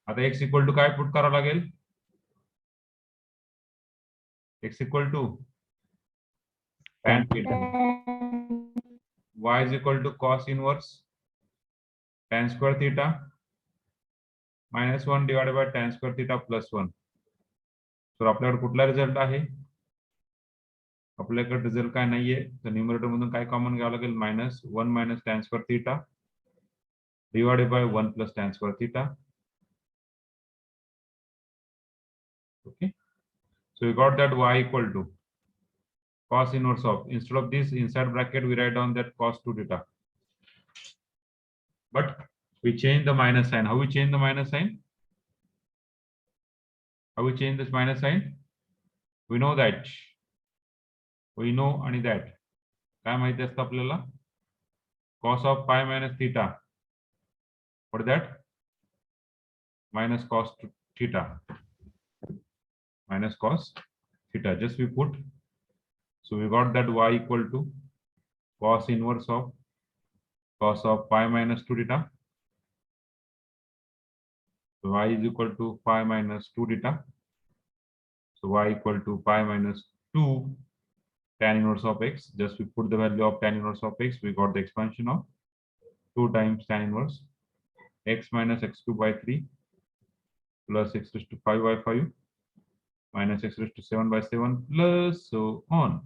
आता आता x equal to काय put करावं लागेल? x equal to tan theta, y is equal to cos inverse tan square theta minus 1 divided by tan square theta plus 1. तर आपल्याकडे कुठला result आहे? आपल्याकडे रिझल्ट काय नाहीये, तर न्यूमरेटर मधून काय कॉमन घ्यावं लागेल? Minus 1 minus tan square theta divided by 1 plus tan square theta. Okay, so we got that y equal to cos inverse of, instead of this inside bracket we write down that cos 2 theta, but we change the minus sign. How we change the minus sign? How we change this minus sign? We know that, we know आणि that काय माहिती असतं आपल्याला? Cos of pi minus theta, what is that? Minus cos theta, minus cos theta, just we put. So we got that y equal to cos inverse of cos of pi minus 2 theta. So y is equal to pi minus 2 theta. So y equal to pi minus 2 tan inverse of x. Just we put the value of tan inverse of x. We got the expansion of 2 times tan inverse x minus x cubed by 3 plus x raised to 5 by 5 minus x raised to 7 by 7 plus so on.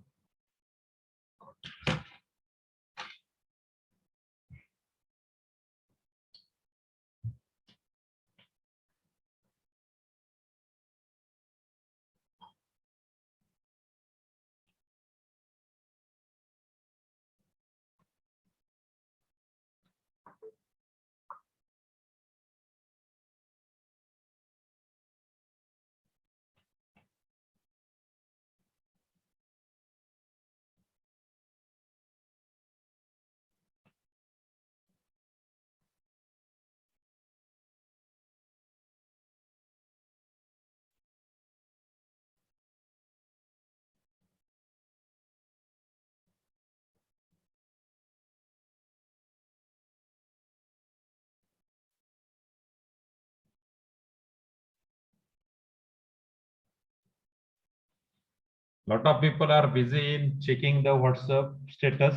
Lot of people are busy in checking the WhatsApp status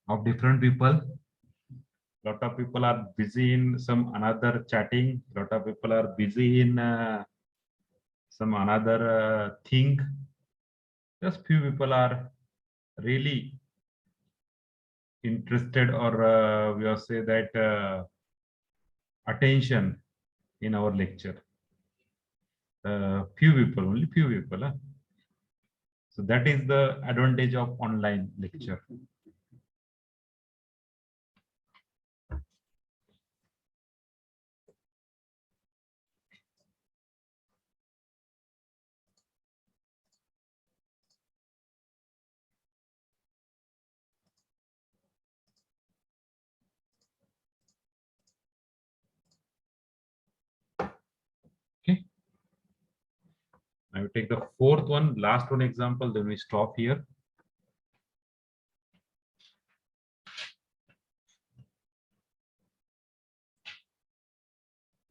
of different people. Lot of people are busy in some another chatting. Lot of people are busy in some another thing. Just few people are really interested, or we will say that attention in our lecture. Few people, only few people. Huh? So that is the advantage of online lecture. Okay. I will take the fourth one, last one example, then we stop here.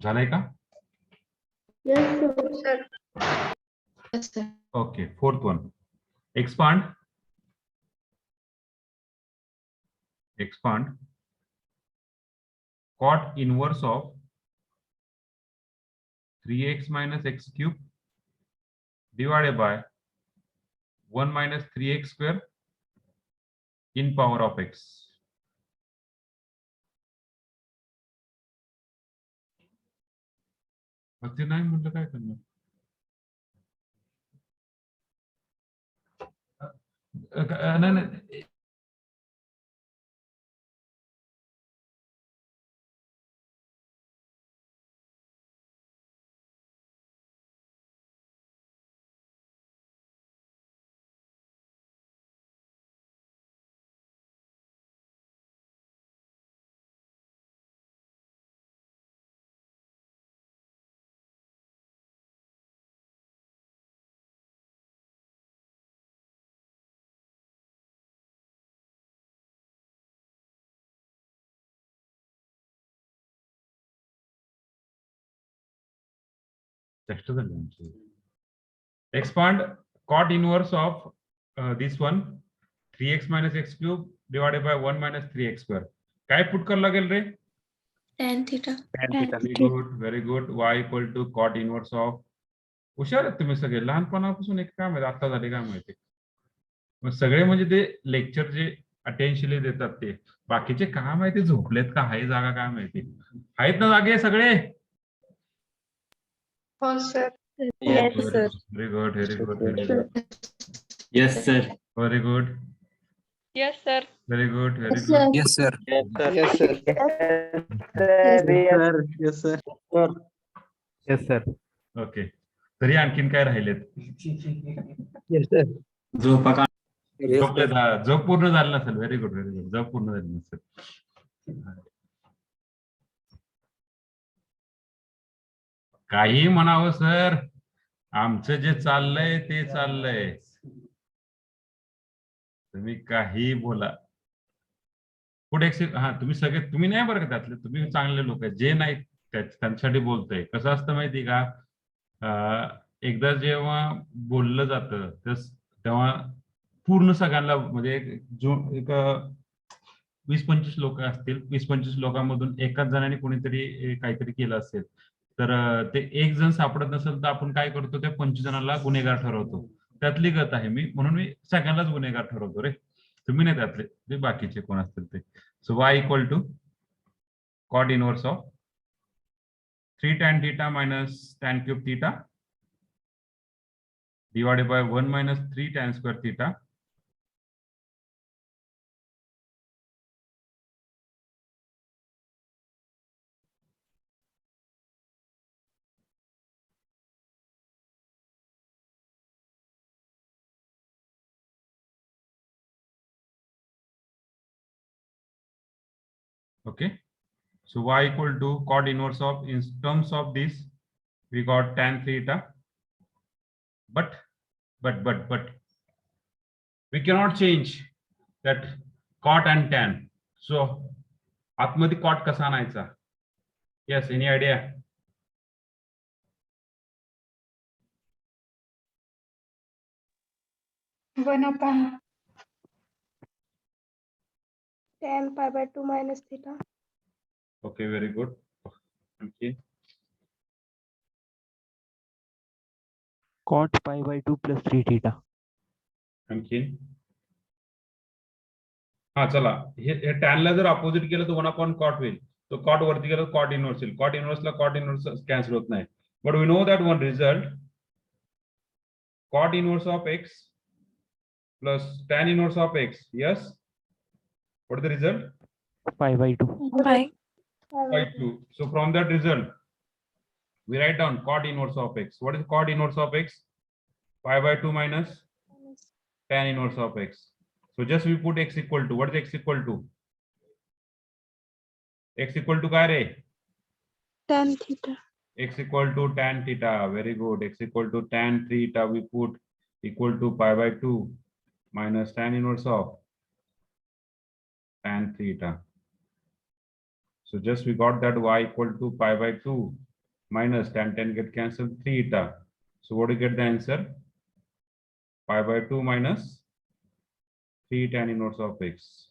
झालंय का? Yes, sir. Yes, sir. Okay, fourth one. Expand cot inverse of 3x minus x cube divided by 1 minus 3x square in power of x. अगदी नाही म्हटलं काय करणार? नाही test झाली आमची. Expand cot inverse of this one 3x minus x cube divided by 1 minus 3x square. काय put करावं लागेल रे? tan theta. Very good. Y equal to cot inverse of. हुशार आहेत तुम्ही सगळे, लहानपणापासून एक काम आहे, आता झाले काय माहिती. मग सगळे म्हणजे ते लेक्चर जे अटेन्शियली देतात ते, बाकीचे काय माहिती झोपलेत का हाय जागा काय माहिती. आहेत ना जागे सगळे? हो sir. Yes, sir. Very good, very good, very good. Yes, sir. Very good, Yes, sir. very good, very good. Yes, sir. Yes, sir. Yes, sir. Yes, sir. Okay, तरी आणखीन काय राहिलेत? Yes, sir. झोपा का? झोपलेत, हा. झोप पूर्ण झाली नसेल. Very good, very good. झोप पूर्ण झाली नसेल. काही म्हणावं सर, आमचं जे चाललंय ते चाललंय. तुम्ही काही बोला. पुढे हा, तुम्ही सगळे, तुम्ही नाही बरं का त्यातले, तुम्ही चांगले लोक आहेत. जे नाही त्यांच्यासाठी बोलतोय. कसं असतं माहिती का, एकदा जेव्हा बोललं जातं तेव्हा पूर्ण सगळ्यांना, म्हणजे जो एक 20-25 लोक असतील, 20-25 लोकांमधून एकाच जणांनी कोणीतरी काहीतरी केलं असेल, तर ते एक जण सापडत नसेल तर आपण काय करतो, त्या 25 जणांना गुन्हेगार ठरवतो. त्यातली गत आहे मी, म्हणून मी सगळ्यांनाच गुन्हेगार ठरवतो रे. तुम्ही नाही त्यातले, ते बाकीचे कोण असतील ते. So y equal to cot inverse of 3 tan theta minus tan cube theta divided by 1 minus 3 tan square theta okay. So y equal to cot inverse of, in terms of this we got tan theta, but we cannot change that cot and tan. So आतमध्ये cot कसा आणायचा? Yes, any idea? One upon tan pi by 2 minus theta. Okay, very good. Okay. Cot pi by 2 plus 3 theta. आणखीन हा, चला, हे टॅनला जर opposite केलं तर 1 upon cot होईल. तो कॉट वरती गेलं कॉट इनवर्स येईल. कॉट इनवर्सला कॉट इनवर्स कॅन्सल होत नाही. But we know that one result, cot inverse of x plus tan inverse of x. Yes, what is the result? Pi by 2. By By 2. So from that result we write down cot inverse of x. What is cot inverse of x? Pi by 2 minus tan inverse of x. So just we put x equal to, what is x equal to? X equal to काय रे? Tan theta. X equal to tan theta. Very good. X equal to tan theta we put equal to pi by 2 minus tan inverse of tan theta. So just we got that y equal to pi by 2 minus tan get cancelled theta. So what do you get the answer? Pi by 2 minus 3 tan inverse of x.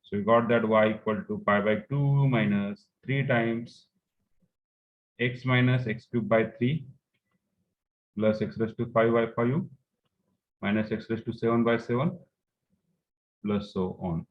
So we got that y equal to pi by 2 minus 3 times x minus x cubed by 3 plus x raised to 5 by 5 minus x raised to 7 by 7 plus so on.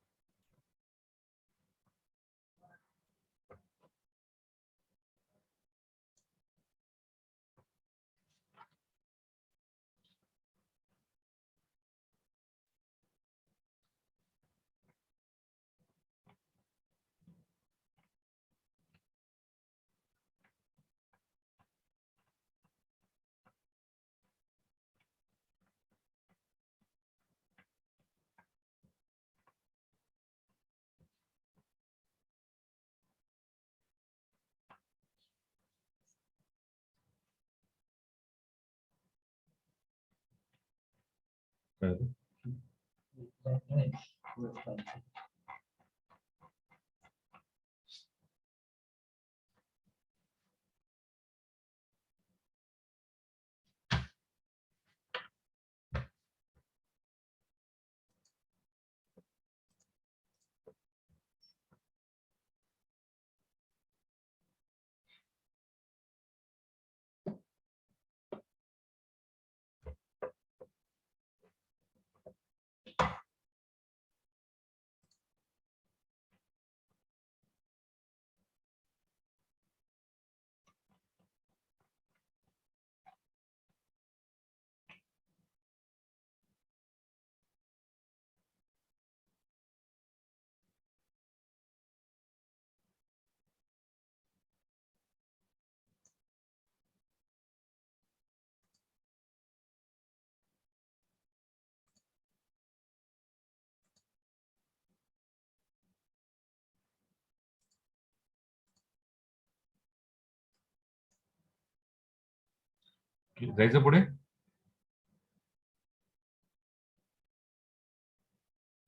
जायचं पुढे.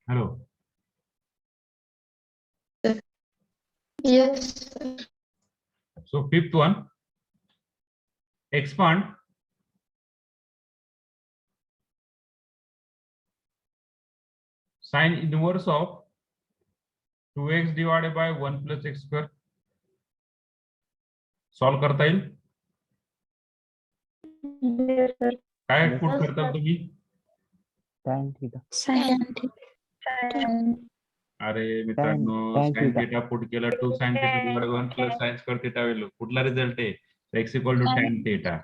Hello. Yes. So fifth one, expand sine inverse of 2x divided by 1 plus x square. Solve करता येईल. काय put करता तुम्ही? tan theta. अरे मित्रांनो, tan sine theta. Theta put केला 2 sin theta divided by 1 plus sin square theta value. कुठला result आहे? x equal to tan theta.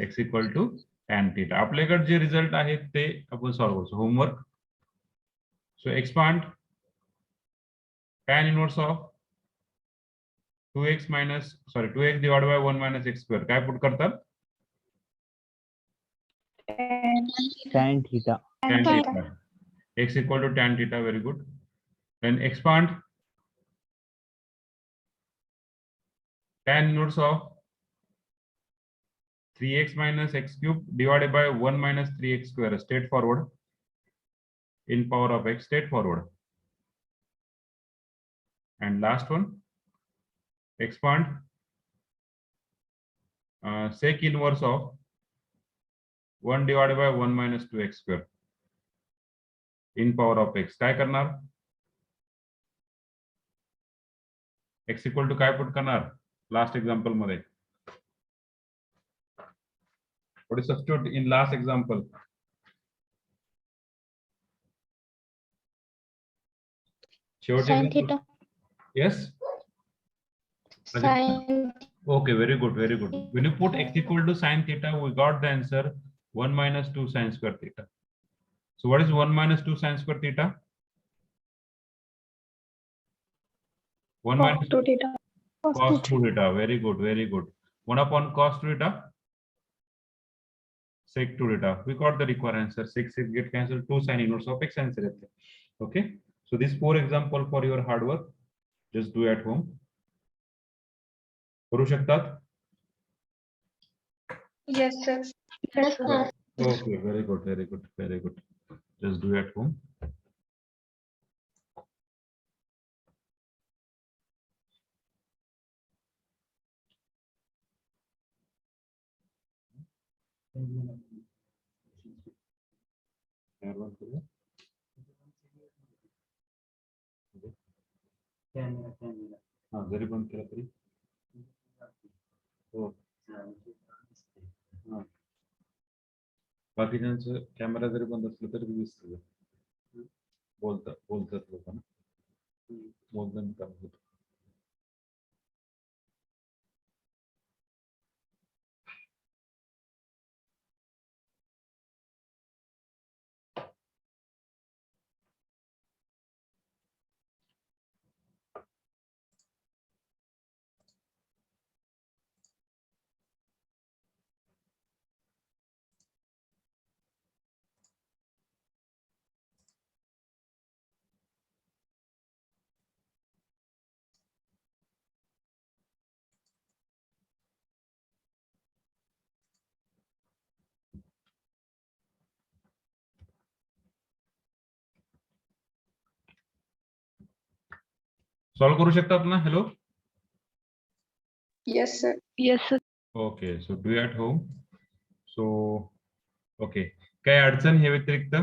x equal to tan theta. आपल्याकडे जे रिझल्ट आहेत ते आपण सॉल्व करू. Homework. So expand tan inverse of 2x divided by 1 minus x square. काय put करतात? Tan theta. Tan theta. X equal to tan theta. Very good. Then expand tan inverse of 3x minus x cube divided by 1 minus 3x square. Straightforward. In power of x, straightforward. And last one, expand sec inverse of 1 divided by 1 minus 2x square. In power of x. काय करणार? x equal to काय put करणार? Last example मध्ये. What is substitute in last example? Sin theta. Yes. Sin. Okay, very good, very good. When you put x equal to sin theta, we got the answer 1 minus 2 sin square theta. So what is 1 minus 2 sin square theta? 1 minus 2 theta. cos 2 theta. Very good, very good. 1 upon cos 2 theta. Sec 2 theta. We got the required answer. 6 get cancelled. 2 sin inverse of x answer. Okay. So these 4 example for your hard work. Just do at home. करू शकतात? Yes, sir. Yes, sir. Okay, very good, very good, very good. Just do at home. जरी बंद केला तरी हो. बाकीच्यांचं camera जरी बंद असलं तरी दिसतं. बोलतात लोकांना बोलताना काम होतं. सॉल्व करू शकतात ना? Hello. Yes, sir. Yes, sir. Okay. So do at home. So okay. काय अडचण हे व्यतिरिक्त?